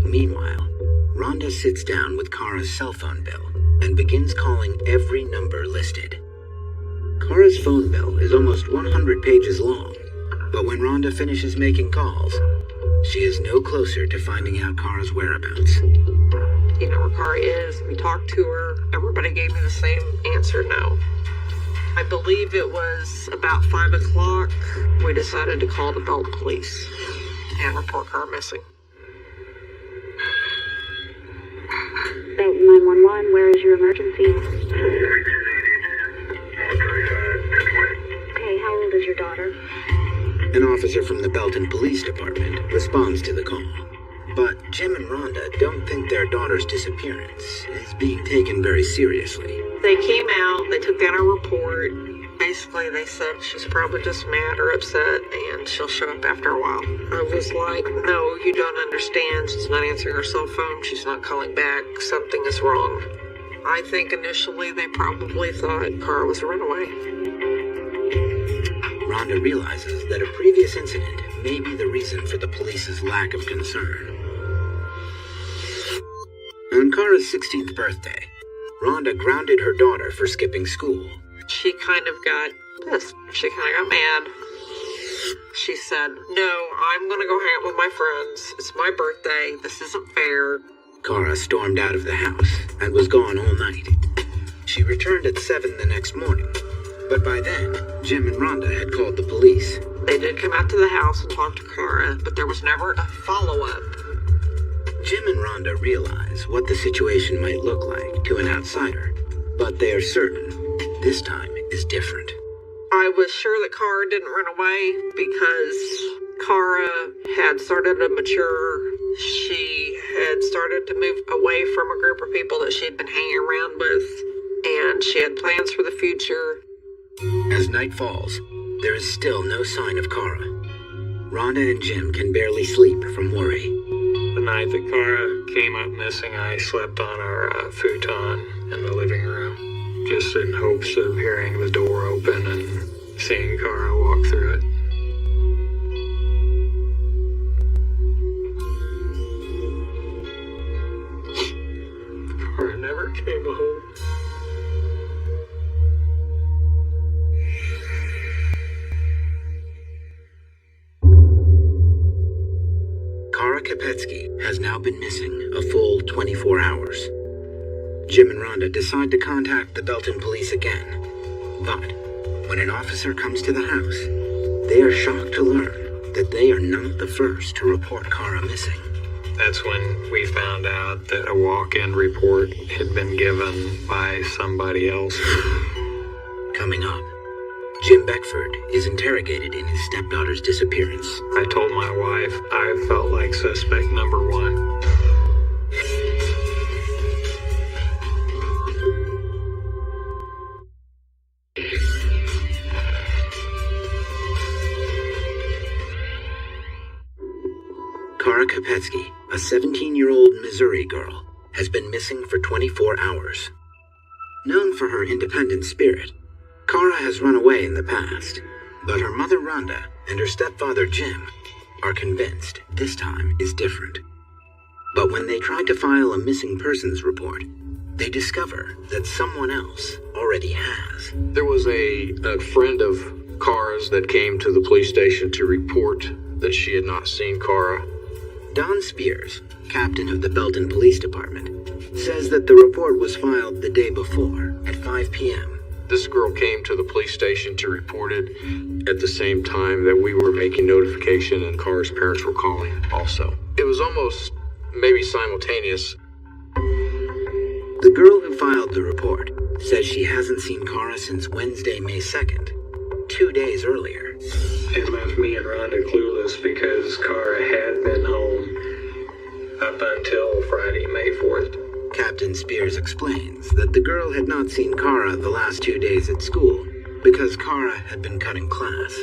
Meanwhile, Rhonda sits down with Kara's cell phone bill and begins calling every number listed. Kara's phone bill is almost 100 pages long, but when Rhonda finishes making calls, she is no closer to finding out Kara's whereabouts. You know where Kara is. We talked to her. Everybody gave me the same answer, no. I believe it was about 5 o'clock. We decided to call the Belton police and report Cara missing. Belton 911, where is your emergency? Okay, how old is your daughter? An officer from the Belton Police Department responds to the call. But Jim and Rhonda don't think their daughter's disappearance is being taken very seriously. They came out, they took down a report. Basically, they said she's probably just mad or upset and she'll show up after a while. I was like, no, you don't understand. She's not answering her cell phone. She's not calling back. Something is wrong. I think initially they probably thought Cara was a runaway. Rhonda realizes that a previous incident may be the reason for the police's lack of concern. On Cara's 16th birthday, Rhonda grounded her daughter for skipping school. She kind of got pissed. She kind of got mad. She said, no, I'm going to go hang out with my friends. It's my birthday. This isn't fair. Cara stormed out of the house and was gone all night. She returned at 7 the next morning, but by then, Jim and Rhonda had called the police. They did come out to the house and talk to Cara, but there was never a follow-up. Jim and Rhonda realize what the situation might look like to an outsider, but they are certain this time is different. I was sure that Cara didn't run away because Cara had started to mature. She had started to move away from a group of people that she had been hanging around with, and she had plans for the future. As night falls, there is still no sign of Cara. Rhonda and Jim can barely sleep from worry. The night that Cara came up missing, I slept on our futon in the living room, just in hopes of hearing the door open and seeing Cara walk through it. Cara never came home. Cara Kopetsky has now been missing a full 24 hours. Jim and Rhonda decide to contact the Belton police again. But when an officer comes to the house, they are shocked to learn that they are not the first to report Cara missing. That's when we found out that a walk-in report had been given by somebody else. Coming up, Jim Beckford is interrogated in his stepdaughter's disappearance. I told my wife I felt like suspect number one. Cara Kopetsky, a 17-year-old Missouri girl, has been missing for 24 hours. Known for her independent spirit, Cara has run away in the past, but her mother Rhonda and her stepfather Jim are convinced this time is different. But when they try to file a missing persons report, they discover that someone else already has. There was a friend of Cara's that came to the police station to report that she had not seen Cara. Don Spears, captain of the Belton Police Department, says that the report was filed the day before at 5 p.m. This girl came to the police station to report it at the same time that we were making notification and Cara's parents were calling also. It was almost maybe simultaneous. The girl who filed the report says she hasn't seen Cara since Wednesday, May 2nd, 2 days earlier. It left me and Rhonda clueless because Cara had been home up until Friday, May 4th. Captain Spears explains that the girl had not seen Cara the last 2 days at school because Cara had been cutting class.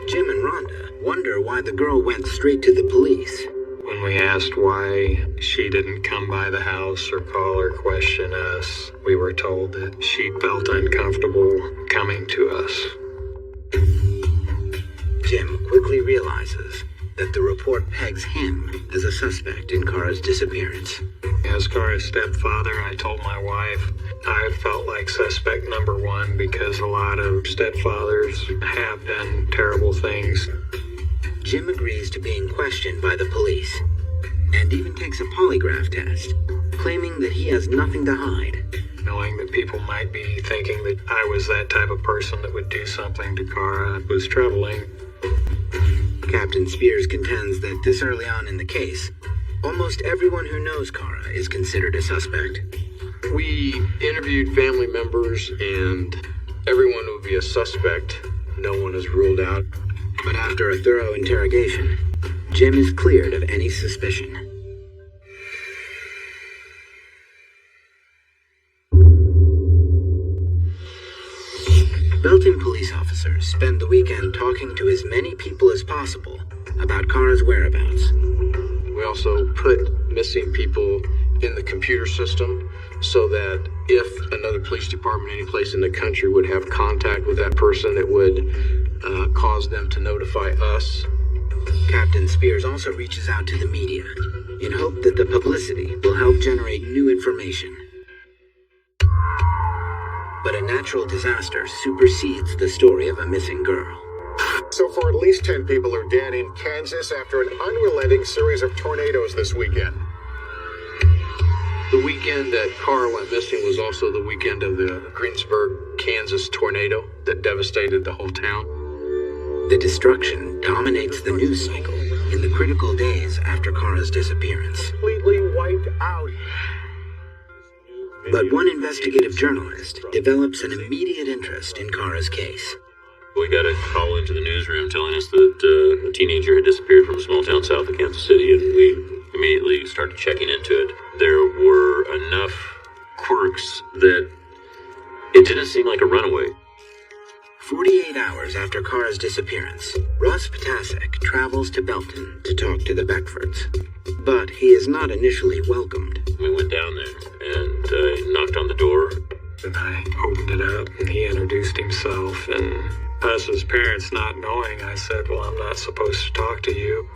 Jim and Rhonda wonder why the girl went straight to the police. When we asked why she didn't come by the house or call or question us, we were told that she felt uncomfortable coming to us. Jim quickly realizes that the report pegs him as a suspect in Cara's disappearance. As Cara's stepfather, I told my wife I felt like suspect number one because a lot of stepfathers have done terrible things. Jim agrees to being questioned by the police and even takes a polygraph test, claiming that he has nothing to hide knowing that people might be thinking that I was that type of person that would do something to Kara was troubling. Captain Spears contends that this early on in the case, almost everyone who knows Kara is considered a suspect. We interviewed family members, and everyone would be a suspect. No one is ruled out. But after a thorough interrogation, Jim is cleared of any suspicion. Belton police officers spend the weekend talking to as many people as possible about Kara's whereabouts. We also put missing people in the computer system so that if another police department any place in the country would have contact with that person, it would cause them to notify us. Captain Spears also reaches out to the media in hope that the publicity will help generate new information. But a natural disaster supersedes the story of a missing girl. So far, at least 10 people are dead in Kansas after an unrelenting series of tornadoes this weekend. The weekend that Kara went missing was also the weekend of the Greensburg, Kansas tornado that devastated the whole town. The destruction dominates the news cycle in the critical days after Kara's disappearance. Completely wiped out. But one investigative journalist develops an immediate interest in Kara's case. We got a call into the newsroom telling us that a teenager had disappeared from a small town south of Kansas City, and we immediately started checking into it. There were enough quirks that it didn't seem like a runaway. 48 hours after Kara's disappearance, Russ Ptasek travels to Belton to talk to the Beckfords. But he is not initially welcomed. We went down there and knocked on the door. And I opened it up, and he introduced himself, and us as parents not knowing, I said, well, I'm not supposed to talk to you.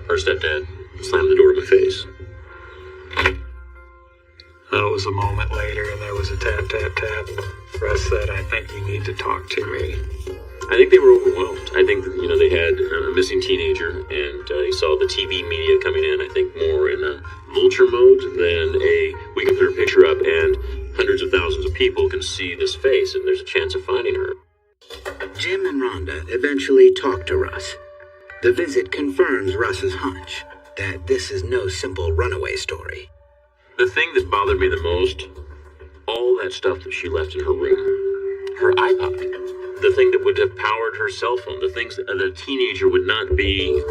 Her stepdad slammed the door in my face. It was a moment later, and there was a tap, tap, tap. Russ said, I think you need to talk to me. I think they were overwhelmed. I think that, they had a missing teenager, and he saw the TV media coming in, I think, more in a vulture mode than we can put her picture up, and hundreds of thousands of people can see this face, and there's a chance of finding her. Jim and Rhonda eventually talk to Russ. The visit confirms Russ's hunch that this is no simple runaway story. The thing that bothered me the most, all that stuff that she left in her room, her iPod, the thing that would have powered her cell phone, the things that a teenager would not be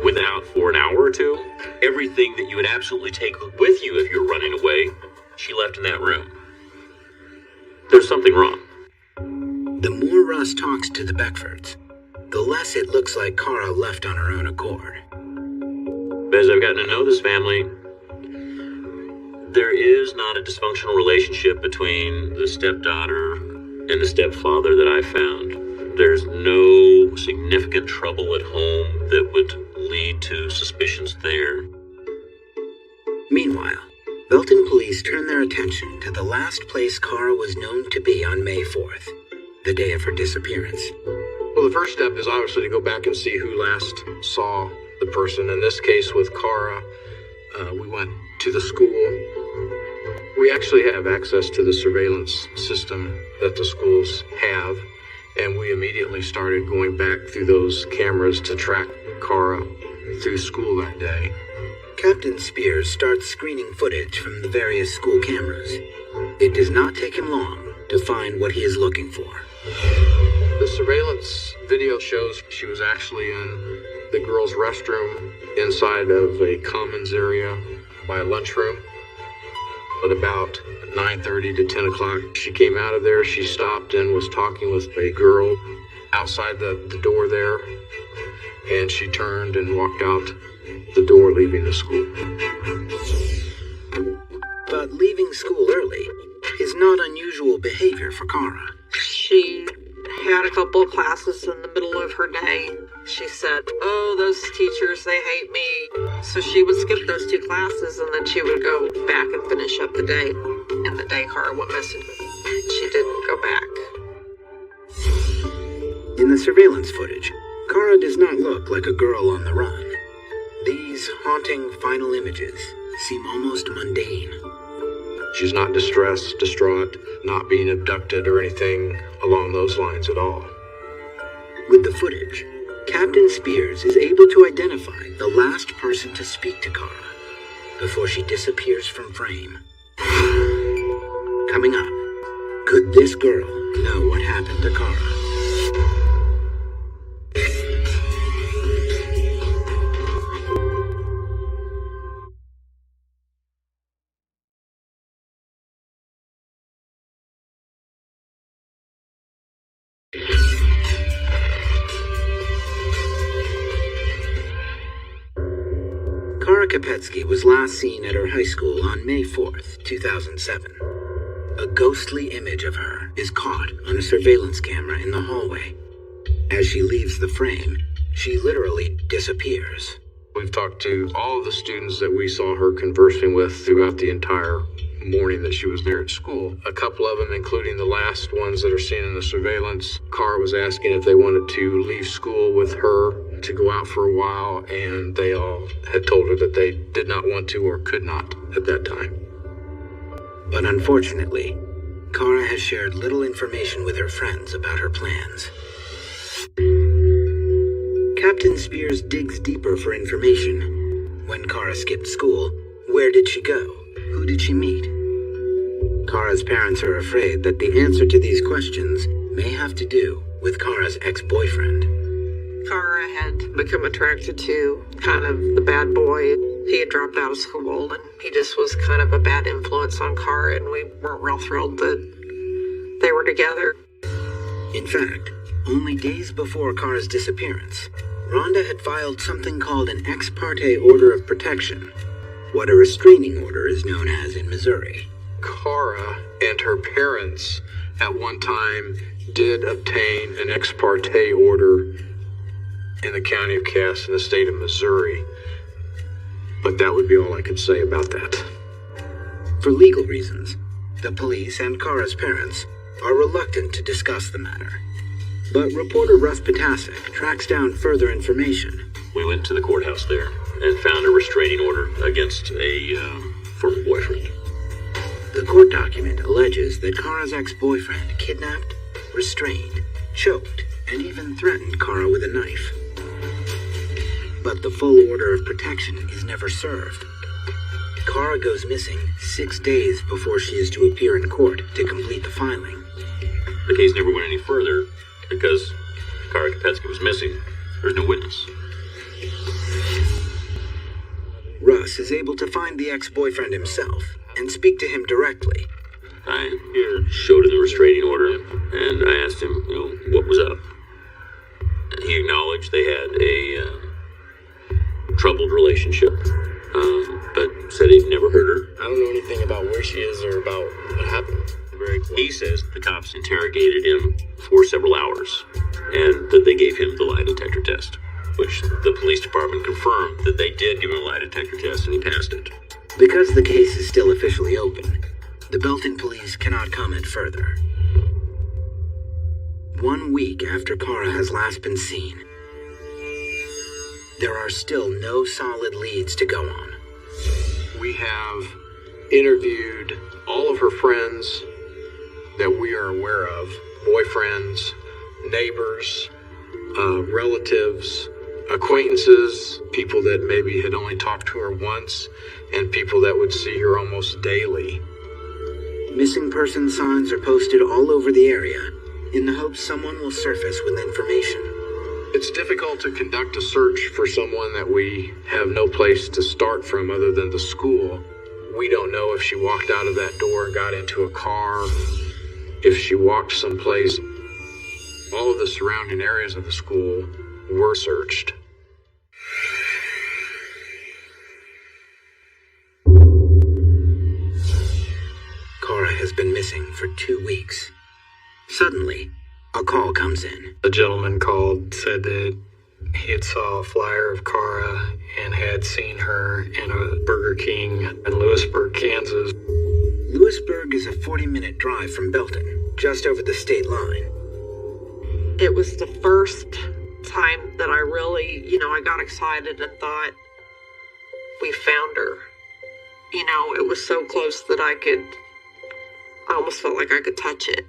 without for an hour or two, everything that you would absolutely take with you if you were running away, she left in that room. There's something wrong. The more Russ talks to the Beckfords, the less it looks like Kara left on her own accord. But as I've gotten to know this family, there is not a dysfunctional relationship between the stepdaughter and the stepfather that I found. There's no significant trouble at home that would lead to suspicions there. Meanwhile, Belton police turn their attention to the last place Kara was known to be on May 4th, the day of her disappearance. Well, the first step is obviously to go back and see who last saw the person. In this case, with Kara, we went to the school. We actually have access to the surveillance system that the schools have, and we immediately started going back through those cameras to track Kara through school that day. Captain Spears starts screening footage from the various school cameras. It does not take him long to find what he is looking for. The surveillance video shows she was actually in the girls' restroom inside of a commons area by a lunchroom. At about 9:30 to 10 o'clock, she came out of there. She stopped and was talking with a girl outside the door there. And she turned and walked out the door, leaving the school. But leaving school early is not unusual behavior for Kara. She had a couple of classes in the middle of her day. She said, oh, those teachers, they hate me. So she would skip those 2 classes, and then she would go back and finish up the day. And the day Kara went missing, she didn't go back. In the surveillance footage, Kara does not look like a girl on the run. These haunting final images seem almost mundane. She's not distressed, distraught, not being abducted or anything along those lines at all. With the footage, Captain Spears is able to identify the last person to speak to Kara before she disappears from frame. Coming up, could this girl know what happened to Kara? Kara Kopetsky was last seen at her high school on May 4th, 2007. A ghostly image of her is caught on a surveillance camera in the hallway. As she leaves the frame, she literally disappears. We've talked to all of the students that we saw her conversing with throughout the entire morning that she was there at school. A couple of them, including the last ones that are seen in the surveillance, Kara was asking if they wanted to leave school with her to go out for a while, and they all had told her that they did not want to or could not at that time. But unfortunately, Kara has shared little information with her friends about her plans. Captain Spears digs deeper for information. When Kara skipped school, where did she go? Who did she meet? Kara's parents are afraid that the answer to these questions may have to do with Kara's ex-boyfriend. Kara had become attracted to kind of the bad boy. He had dropped out of school, and he just was kind of a bad influence on Kara, and we weren't real thrilled that they were together. In fact, only days before Kara's disappearance, Rhonda had filed something called an ex parte order of protection, what a restraining order is known as in Missouri. Kara and her parents at one time did obtain an ex parte order in the county of Cass in the state of Missouri. But that would be all I could say about that. For legal reasons, the police and Kara's parents are reluctant to discuss the matter. But reporter Russ Potasek tracks down further information. We went to the courthouse there and found a restraining order against a former boyfriend. The court document alleges that Kara's ex-boyfriend kidnapped, restrained, choked, and even threatened Kara with a knife. But the full order of protection is never served. Kara goes missing 6 days before she is to appear in court to complete the filing. The case never went any further because Kara Kopetsky was missing. There's no witness. Russ is able to find the ex-boyfriend himself and speak to him directly. I showed him the restraining order, and I asked him, what was up. And he acknowledged they had a troubled relationship, but said he'd never heard her. I don't know anything about where she is or about what happened. He says the cops interrogated him for several hours, and that they gave him the lie detector test, which the police department confirmed that they did give him a lie detector test, and he passed it. Because the case is still officially open, the Belton police cannot comment further. 1 week after Kara has last been seen, there are still no solid leads to go on. We have interviewed all of her friends that we are aware of, boyfriends, neighbors, relatives, acquaintances, people that maybe had only talked to her once, and people that would see her almost daily. Missing person signs are posted all over the area in the hopes someone will surface with information. It's difficult to conduct a search for someone that we have no place to start from other than the school. We don't know if she walked out of that door and got into a car, if she walked someplace. All of the surrounding areas of the school were searched. Kara has been missing for 2 weeks. Suddenly, a call comes in. A gentleman called, said that he had saw a flyer of Kara and had seen her in a Burger King in Lewisburg, Kansas. Lewisburg is a 40-minute drive from Belton, just over the state line. It was the first time that I really, I got excited and thought, we found her. You know, it was so close that I almost felt like I could touch it.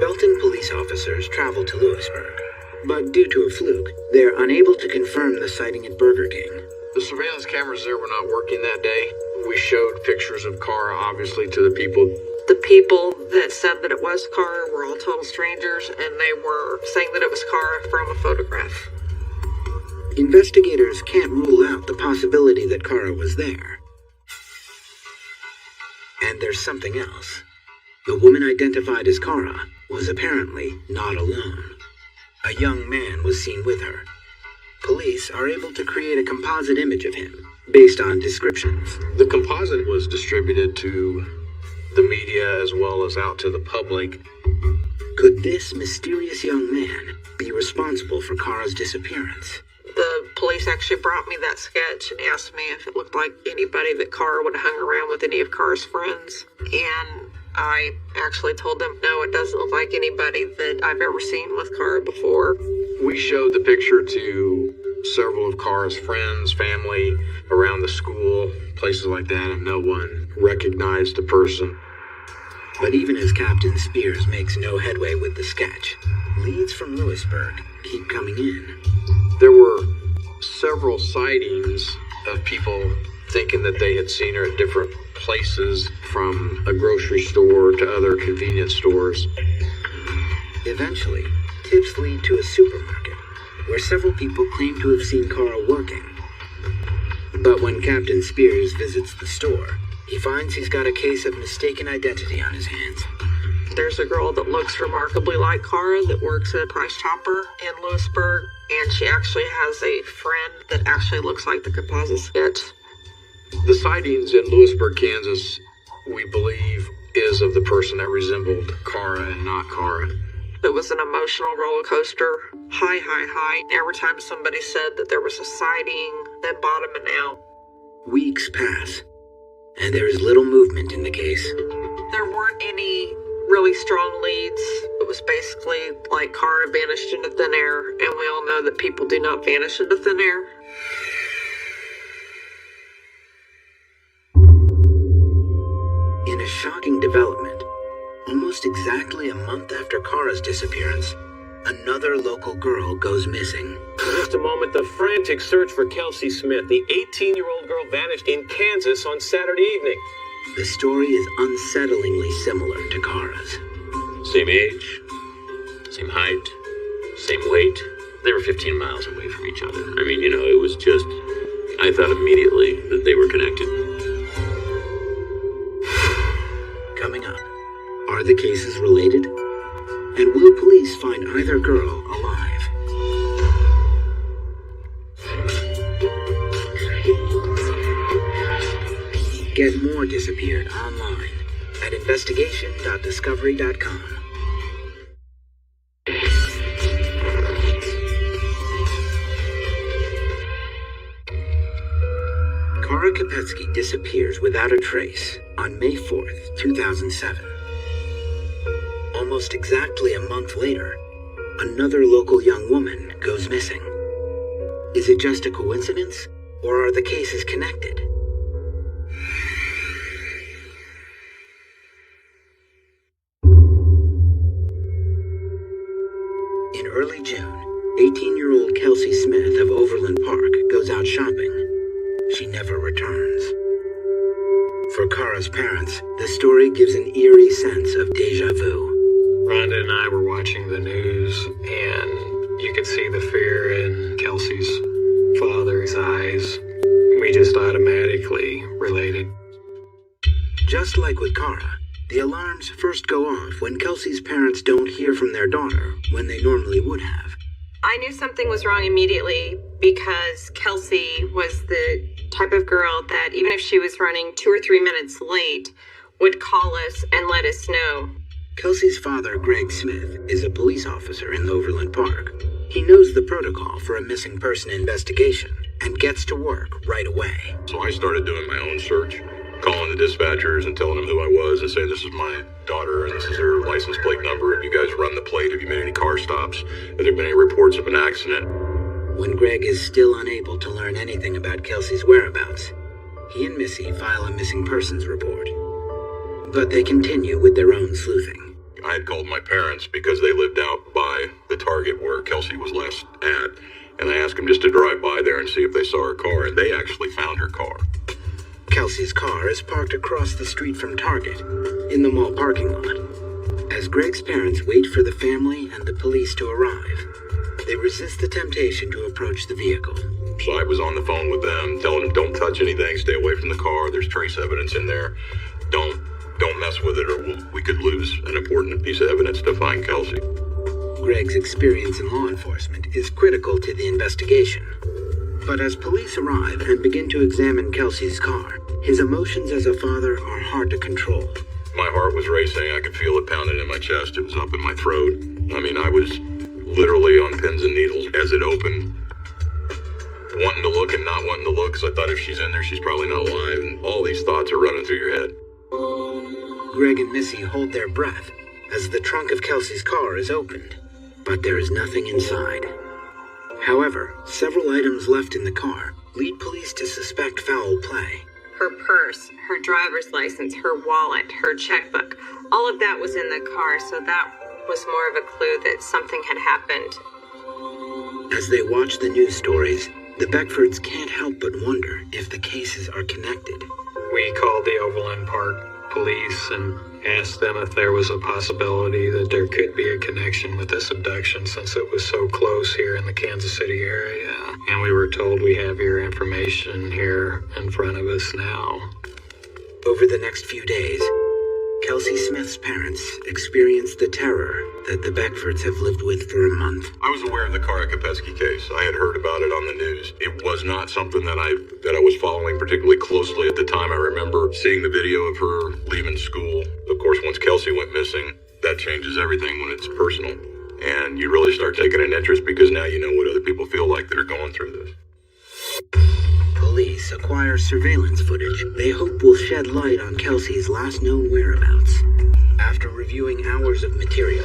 Belton police officers travel to Lewisburg, but due to a fluke, they're unable to confirm the sighting at Burger King. The surveillance cameras there were not working that day. We showed pictures of Cara, obviously, to the people. The people that said that it was Cara were all total strangers, and they were saying that it was Cara from a photograph. Investigators can't rule out the possibility that Cara was there. And there's something else. The woman identified as Cara was apparently not alone. A young man was seen with her. Police are able to create a composite image of him based on descriptions. The composite was distributed to the media as well as out to the public. Could this mysterious young man be responsible for Cara's disappearance? The police actually brought me that sketch and asked me if it looked like anybody that Cara would have hung around with, any of Cara's friends. And I actually told them, no, it doesn't look like anybody that I've ever seen with Cara before. We showed the picture to several of Cara's friends, family, around the school, places like that, and no one recognized the person. But even as Captain Spears makes no headway with the sketch, leads from Lewisburg keep coming in. There were several sightings of people thinking that they had seen her at different places, from a grocery store to other convenience stores. Eventually, tips lead to a supermarket, where several people claim to have seen Cara working. But when Captain Spears visits the store, he finds he's got a case of mistaken identity on his hands. There's a girl that looks remarkably like Cara that works at Price Chopper in Lewisburg, and she actually has a friend that actually looks like the composite sketch. The sightings in Lewisburg, Kansas, we believe, is of the person that resembled Cara and not Cara. It was an emotional roller coaster, high, high, high. Every time somebody said that there was a sighting, then bottoming out. Weeks pass, and there is little movement in the case. There weren't any really strong leads. It was basically like Cara vanished into thin air, and we all know that people do not vanish into thin air. In a shocking development, almost exactly a month after Cara's disappearance, another local girl goes missing. In just a moment, the frantic search for Kelsey Smith. The 18-year-old girl vanished in Kansas on Saturday evening. The story is unsettlingly similar to Cara's. Same age, same height, same weight. They were 15 miles away from each other. I mean, it was just, I thought immediately that they were connected. Coming up, are the cases related? And will police find either girl alive? Get more Disappeared online at investigation.discovery.com. Cara Kopetsky disappears without a trace on May 4th, 2007. Almost exactly a month later, another local young woman goes missing. Is it just a coincidence, or are the cases connected? In early June, 18-year-old Kelsey Smith of Overland Park goes out shopping. She never returns. For Cara's parents, the story gives an eerie sense of deja vu. Rhonda and I were watching the news, and you could see the fear in Kelsey's father's eyes. We just automatically related. Just like with Cara, the alarms first go off when Kelsey's parents don't hear from their daughter when they normally would have. I knew something was wrong immediately because Kelsey was the type of girl that even if she was running 2 or 3 minutes late, would call us and let us know. Kelsey's father, Greg Smith, is a police officer in Overland Park. He knows the protocol for a missing person investigation and gets to work right away. So I started doing my own search, calling the dispatchers and telling them who I was and saying, this is my daughter and this is her license plate number. Have you guys run the plate? Have you made any car stops? Have there been any reports of an accident? When Greg is still unable to learn anything about Kelsey's whereabouts, he and Missy file a missing persons report. But they continue with their own sleuthing. I had called my parents because they lived out by the Target where Kelsey was last at, and I asked them just to drive by there and see if they saw her car, and they actually found her car. Kelsey's car is parked across the street from Target, in the mall parking lot. As Greg's parents wait for the family and the police to arrive, they resist the temptation to approach the vehicle. So I was on the phone with them, telling them, don't touch anything, stay away from the car, there's trace evidence in there. Don't mess with it, or we could lose an important piece of evidence to find Kelsey. Greg's experience in law enforcement is critical to the investigation. But as police arrive and begin to examine Kelsey's car, his emotions as a father are hard to control. My heart was racing. I could feel it pounding in my chest. It was up in my throat. I mean, I was literally on pins and needles as it opened, wanting to look and not wanting to look, because I thought if she's in there, she's probably not alive, and all these thoughts are running through your head. Greg and Missy hold their breath as the trunk of Kelsey's car is opened, but there is nothing inside. However, several items left in the car lead police to suspect foul play. Her purse, her driver's license, her wallet, her checkbook, all of that was in the car, so that was more of a clue that something had happened. As they watch the news stories, the Beckfords can't help but wonder if the cases are connected. We called the Overland Park police and asked them if there was a possibility that there could be a connection with this abduction since it was so close here in the Kansas City area. And we were told we have your information here in front of us now. Over the next few days, Kelsey Smith's parents experienced the terror that the Beckfords have lived with for a month. I was aware of the Kara Kopetsky case. I had heard about it on the news. It was not something that I was following particularly closely at the time. I remember seeing the video of her leaving school. Of course, once Kelsey went missing, that changes everything when it's personal. And you really start taking an interest because now you know what other people feel like that are going through this. Police acquire surveillance footage they hope will shed light on Kelsey's last known whereabouts. After reviewing hours of material,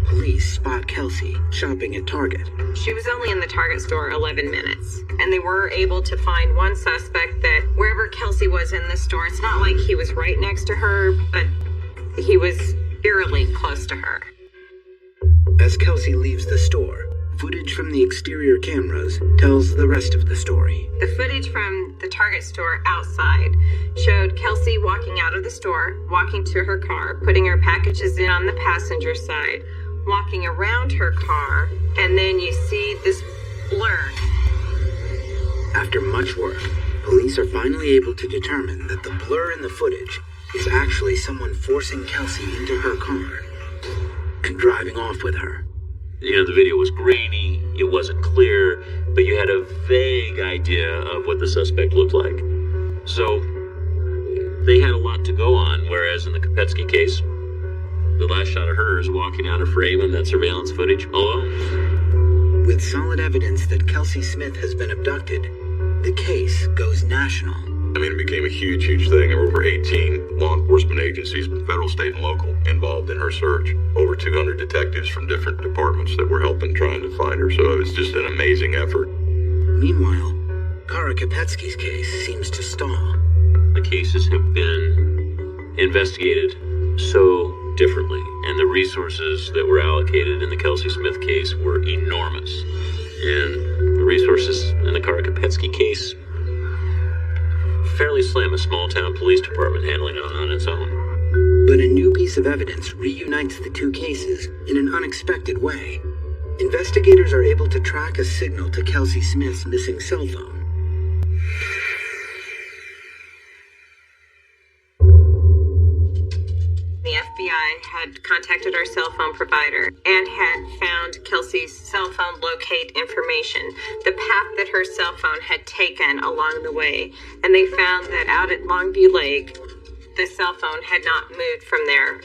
police spot Kelsey shopping at Target. She was only in the Target store 11 minutes, and they were able to find one suspect that wherever Kelsey was in the store, it's not like he was right next to her, but he was eerily close to her. As Kelsey leaves the store, footage from the exterior cameras tells the rest of the story. The footage from the Target store outside showed Kelsey walking out of the store, walking to her car, putting her packages in on the passenger side, walking around her car, and then you see this blur. After much work, police are finally able to determine that the blur in the footage is actually someone forcing Kelsey into her car and driving off with her. You know, the video was grainy, it wasn't clear, but you had a vague idea of what the suspect looked like. So, they had a lot to go on, whereas in the Kopetsky case, the last shot of her is walking out of frame in that surveillance footage alone. With solid evidence that Kelsey Smith has been abducted, the case goes national. I mean, it became a huge, huge thing. There were over 18 law enforcement agencies, federal, state, and local, involved in her search. Over 200 detectives from different departments that were helping trying to find her. So it was just an amazing effort. Meanwhile, Kara Kopetsky's case seems to stall. The cases have been investigated so differently, and the resources that were allocated in the Kelsey Smith case were enormous. And the resources in the Kara Kopetsky case, fairly slim, a small-town police department handling it on its own. But a new piece of evidence reunites the two cases in an unexpected way. Investigators are able to track a signal to Kelsey Smith's missing cell phone. The FBI had contacted our cell phone provider and had found Kelsey's cell phone locate information, the path that her cell phone had taken along the way. And they found that out at Longview Lake, the cell phone had not moved from there.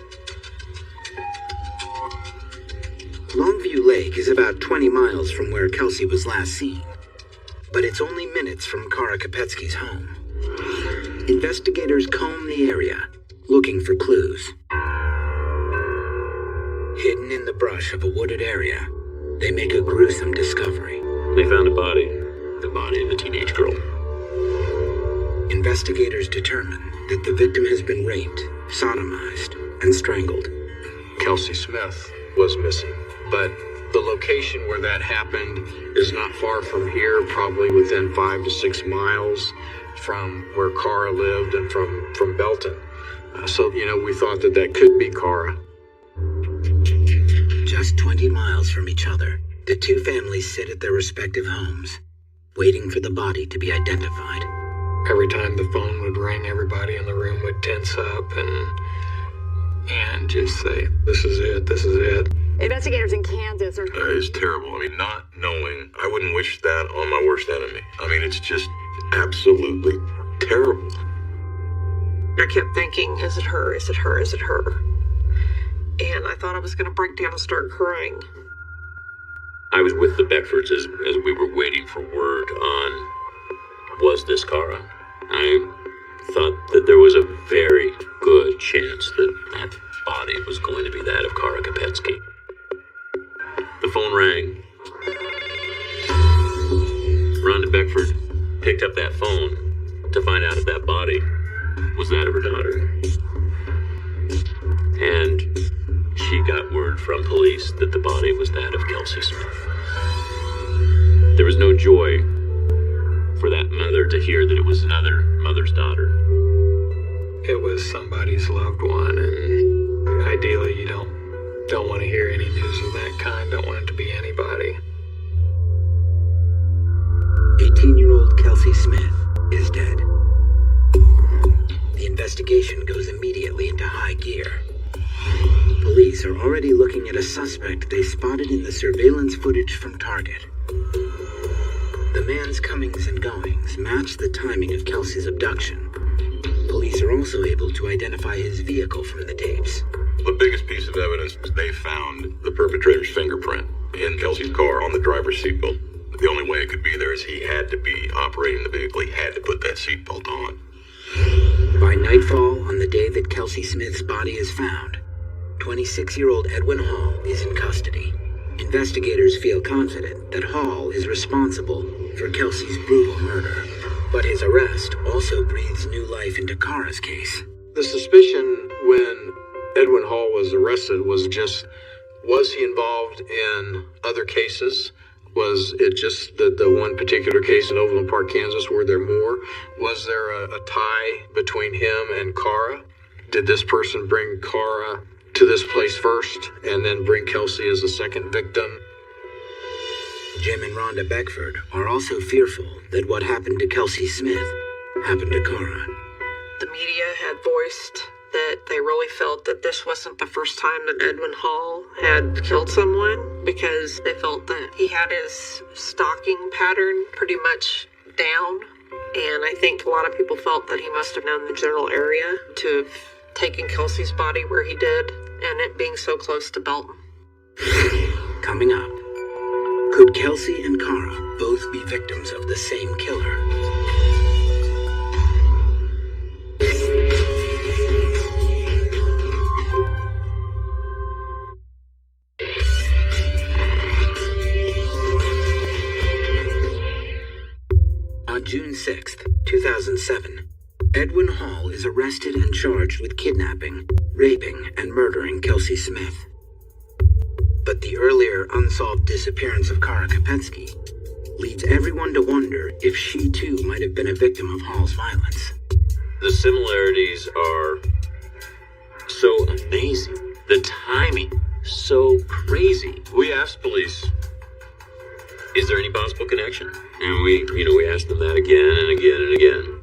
Longview Lake is about 20 miles from where Kelsey was last seen, but it's only minutes from Kara Kopetsky's home. Investigators comb the area, looking for clues. Hidden in the brush of a wooded area, they make a gruesome discovery. They found a body, the body of a teenage girl. investigators determine that the victim has been raped, sodomized, and strangled. Kelsey Smith was missing, but the location where that happened is not far from here, probably within 5 to 6 miles from where Cara lived and from Belton. So, we thought that could be Cara. Just 20 miles from each other, the two families sit at their respective homes, waiting for the body to be identified. Every time the phone would ring, everybody in the room would tense up and just say, this is it, this is it. Investigators in Kansas are... It's terrible. Not knowing, I wouldn't wish that on my worst enemy. It's just absolutely terrible. I kept thinking, is it her? Is it her? Is it her? And I thought I was going to break down and start crying. I was with the Beckfords as we were waiting for word on, was this Cara? I thought that there was a very good chance that body was going to be that of Cara Kopetsky. The phone rang. Rhonda Beckford picked up that phone to find out if that body was that of her daughter. And she got word from police that the body was that of Kelsey Smith. There was no joy for that mother to hear that it was another mother's daughter. It was somebody's loved one, and ideally you don't want to hear any news of that kind. Don't want it to be anybody. 18-year-old Kelsey Smith is dead. The investigation goes immediately into high gear. Police are already looking at a suspect they spotted in the surveillance footage from Target. The man's comings and goings match the timing of Kelsey's abduction. Police are also able to identify his vehicle from the tapes. The biggest piece of evidence is they found the perpetrator's fingerprint in Kelsey's car on the driver's seatbelt. The only way it could be there is he had to be operating the vehicle. He had to put that seatbelt on. By nightfall on the day that Kelsey Smith's body is found, 26-year-old Edwin Hall is in custody. Investigators feel confident that Hall is responsible for Kelsey's brutal murder, but his arrest also breathes new life into Cara's case. The suspicion when Edwin Hall was arrested was just, was he involved in other cases? Was it just the one particular case in Overland Park, Kansas? Were there more? Was there a tie between him and Cara? Did this person bring Cara to this place first and then bring Kelsey as a second victim? Jim and Rhonda Beckford are also fearful that what happened to Kelsey Smith happened to Cara. The media had voiced that they really felt that this wasn't the first time that Edwin Hall had killed someone, because they felt that he had his stalking pattern pretty much down. And I think a lot of people felt that he must have known the general area to have taken Kelsey's body where he did, and it being so close to Belton. Coming up, could Kelsey and Cara both be victims of the same killer? On June 6th, 2007, Edwin Hall is arrested and charged with kidnapping, raping, and murdering Kelsey Smith. But the earlier unsolved disappearance of Cara Kopetsky leads everyone to wonder if she too might have been a victim of Hall's violence. The similarities are so amazing. The timing, so crazy. We asked police, is there any possible connection? And we asked them that again and again and again.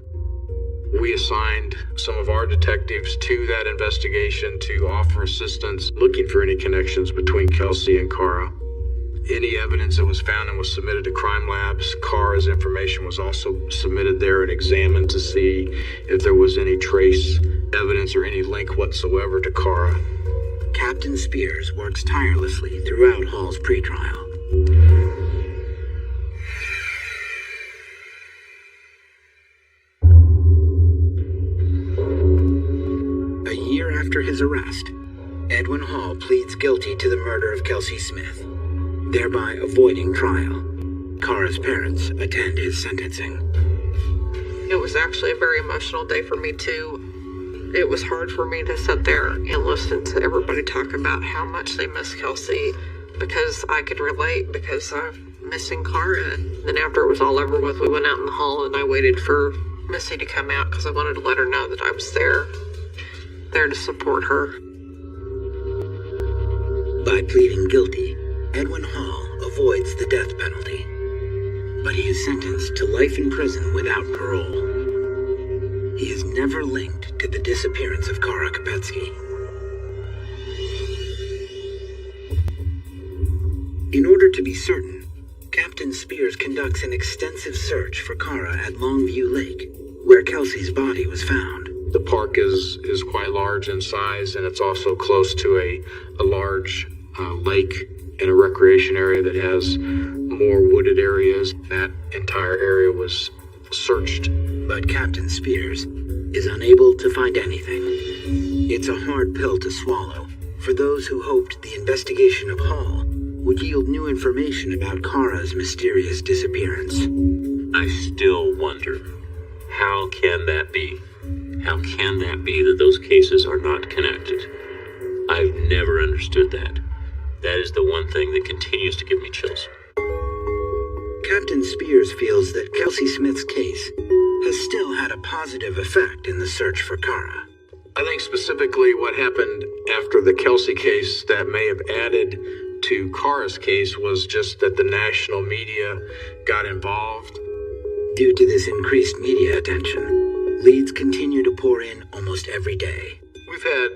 We assigned some of our detectives to that investigation to offer assistance, looking for any connections between Kelsey and Cara. Any evidence that was found and was submitted to crime labs, Cara's information was also submitted there and examined to see if there was any trace evidence or any link whatsoever to Cara. Captain Spears works tirelessly throughout Hall's pretrial. A year after his arrest, Edwin Hall pleads guilty to the murder of Kelsey Smith, thereby avoiding trial. Cara's parents attend his sentencing. It was actually a very emotional day for me too. It was hard for me to sit there and listen to everybody talk about how much they miss Kelsey, because I could relate, because I'm missing Cara. Then after it was all over with, we went out in the hall and I waited for Missy to come out because I wanted to let her know that I was there to support her. By pleading guilty, Edwin Hall avoids the death penalty, but he is sentenced to life in prison without parole. He is never linked to the disappearance of Cara Kopetsky. In order to be certain, Captain Spears conducts an extensive search for Cara at Longview Lake, where Kelsey's body was found. The park is quite large in size, and it's also close to a large lake and a recreation area that has more wooded areas. That entire area was searched. But Captain Spears is unable to find anything. It's a hard pill to swallow for those who hoped the investigation of Hall would yield new information about Cara's mysterious disappearance. I still wonder, how can that be? How can that be that those cases are not connected? I've never understood that. That is the one thing that continues to give me chills. Captain Spears feels that Kelsey Smith's case has still had a positive effect in the search for Cara. I think specifically what happened after the Kelsey case that may have added to Cara's case was just that the national media got involved. Due to this increased media attention, leads continue to pour in almost every day. We've had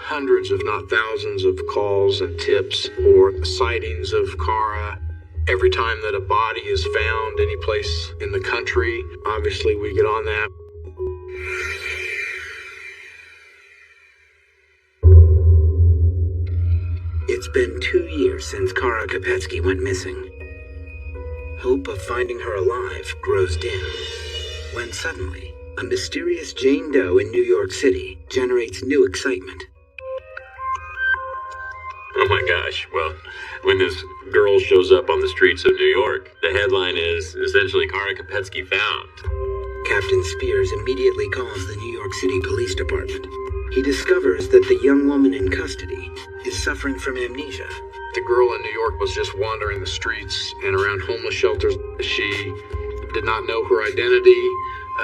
hundreds, if not thousands, of calls and tips or sightings of Cara. Every time that a body is found any place in the country, obviously we get on that. It's been 2 years since Cara Kopetsky went missing. Hope of finding her alive grows dim, when suddenly, a mysterious Jane Doe in New York City generates new excitement. Oh my gosh, well, when this girl shows up on the streets of New York, the headline is essentially Cara Kopetsky found. Captain Spears immediately calls the New York City Police Department. He discovers that the young woman in custody is suffering from amnesia. The girl in New York was just wandering the streets and around homeless shelters. She did not know her identity,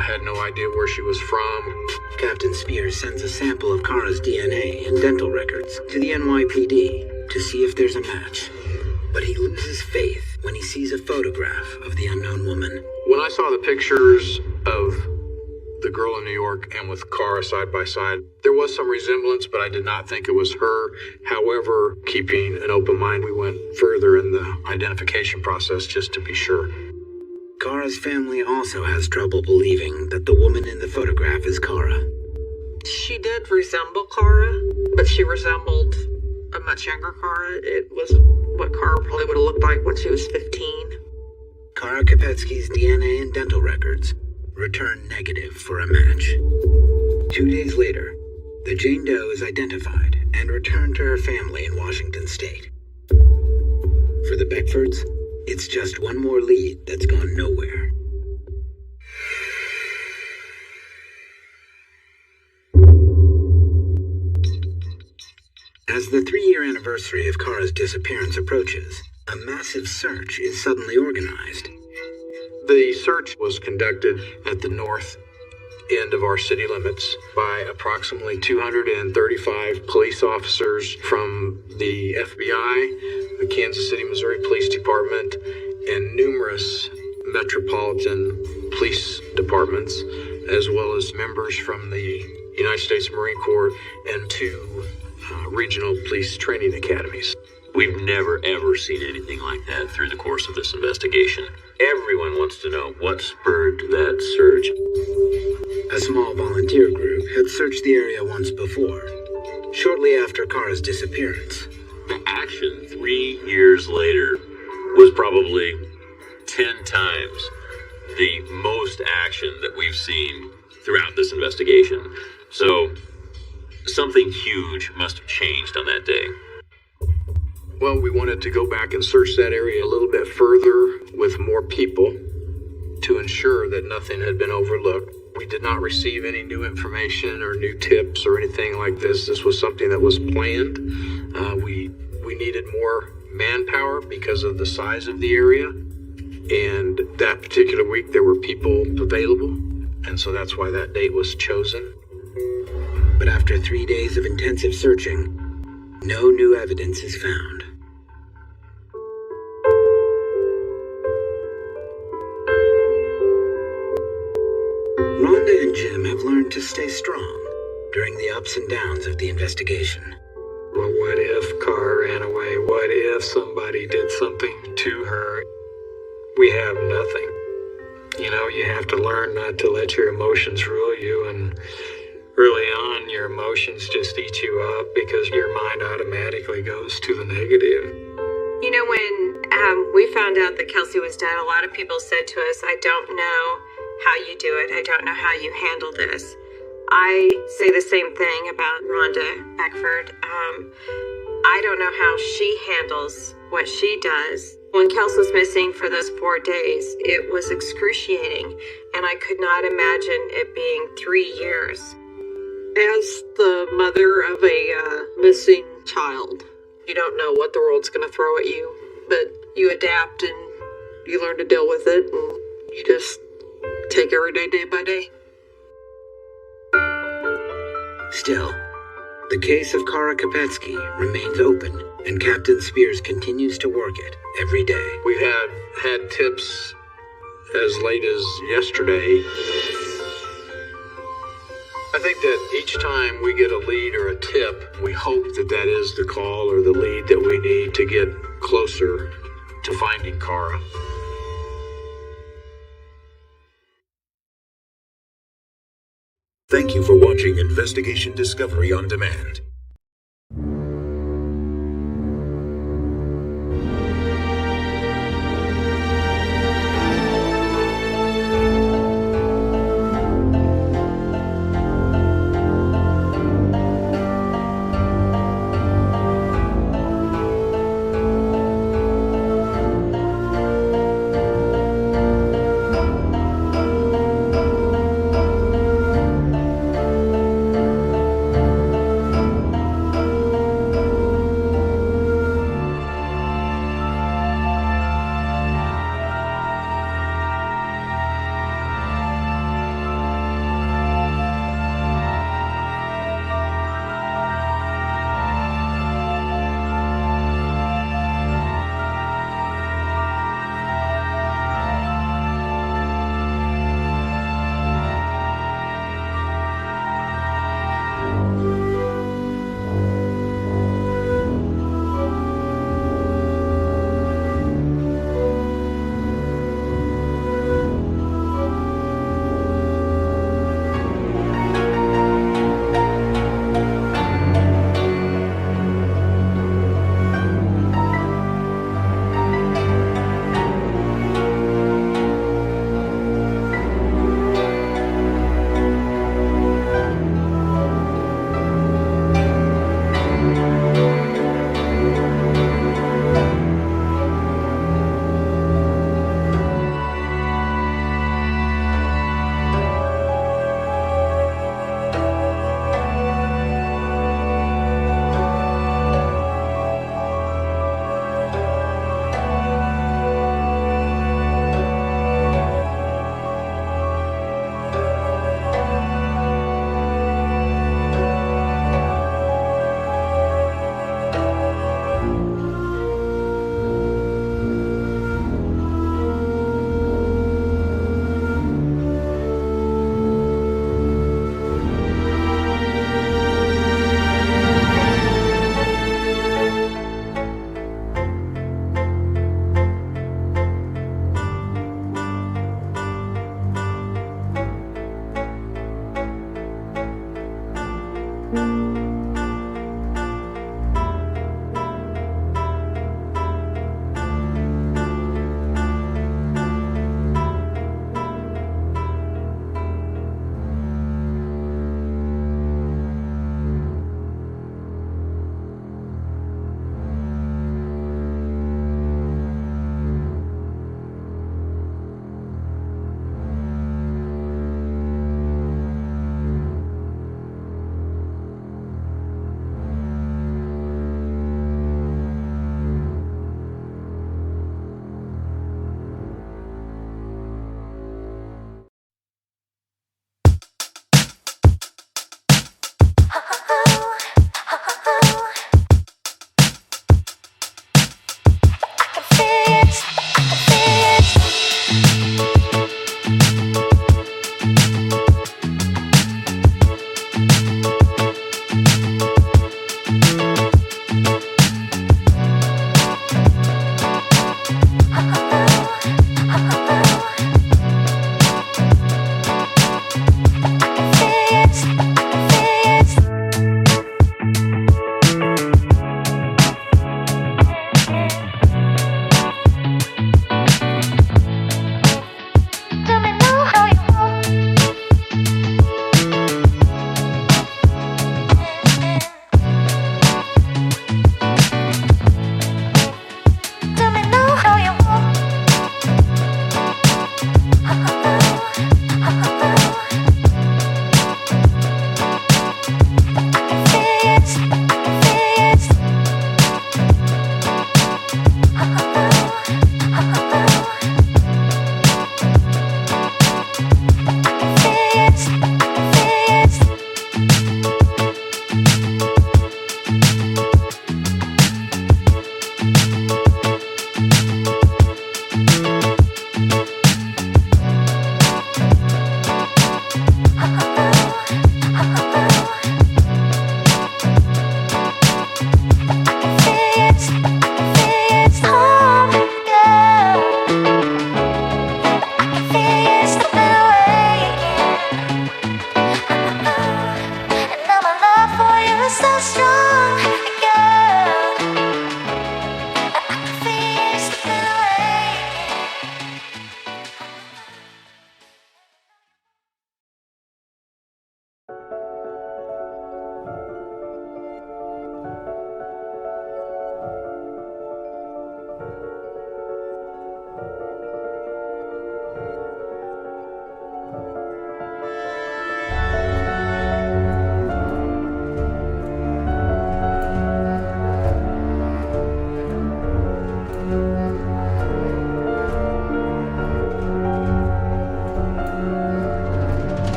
had no idea where she was from. Captain Spears sends a sample of Cara's DNA and dental records to the NYPD to see if there's a match. But he loses faith when he sees a photograph of the unknown woman. When I saw the pictures of the girl in New York and with Cara side by side, there was some resemblance, but I did not think it was her. However, keeping an open mind, we went further in the identification process just to be sure. Cara's family also has trouble believing that the woman in the photograph is Cara. She did resemble Cara, but she resembled a much younger Cara. It was what Cara probably would have looked like when she was 15. Cara Kopetsky's DNA and dental records return negative for a match. 2 days later, the Jane Doe is identified and returned to her family in Washington State. For the Beckfords, it's just one more lead that's gone nowhere. As the 3-year anniversary of Cara's disappearance approaches, a massive search is suddenly organized. The search was conducted at the north end of our city limits by approximately 235 police officers from the FBI, the Kansas City, Missouri Police Department, and numerous metropolitan police departments, as well as members from the United States Marine Corps and 2 regional police training academies. We've never ever seen anything like that through the course of this investigation. Everyone wants to know what spurred that search. A small volunteer group had searched the area once before, shortly after Cara's disappearance. The action 3 years later was probably 10 times the most action that we've seen throughout this investigation. So something huge must have changed on that day. Well, we wanted to go back and search that area a little bit further with more people to to ensure that nothing had been overlooked. We did not receive any new information or new tips or anything like this. This was something that was planned. We needed more manpower because of the size of the area. And that particular week, there were people available. And so that's why that date was chosen. But after 3 days of intensive searching, no new evidence is found. Rhonda and Jim have learned to stay strong during the ups and downs of the investigation. Well, what if Cara ran away? What if somebody did something to her? We have nothing. You know, you have to learn not to let your emotions rule you, and early on, your emotions just eat you up because your mind automatically goes to the negative. You know, when we found out that Kelsey was dead, a lot of people said to us, I don't know how you do it. I don't know how you handle this. I say the same thing about Rhonda Beckford. I don't know how she handles what she does. When Kelsey was missing for those 4 days, it was excruciating, and I could not imagine it being 3 years. As the mother of a missing child, you don't know what the world's going to throw at you, but you adapt and you learn to deal with it, and you just take every day, day by day. Still, the case of Cara Kopetsky remains open, and Captain Spears continues to work it every day. We've had tips as late as yesterday. I think that each time we get a lead or a tip, we hope that that is the call or the lead that we need to get closer to finding Cara. Thank you for watching Investigation Discovery on Demand.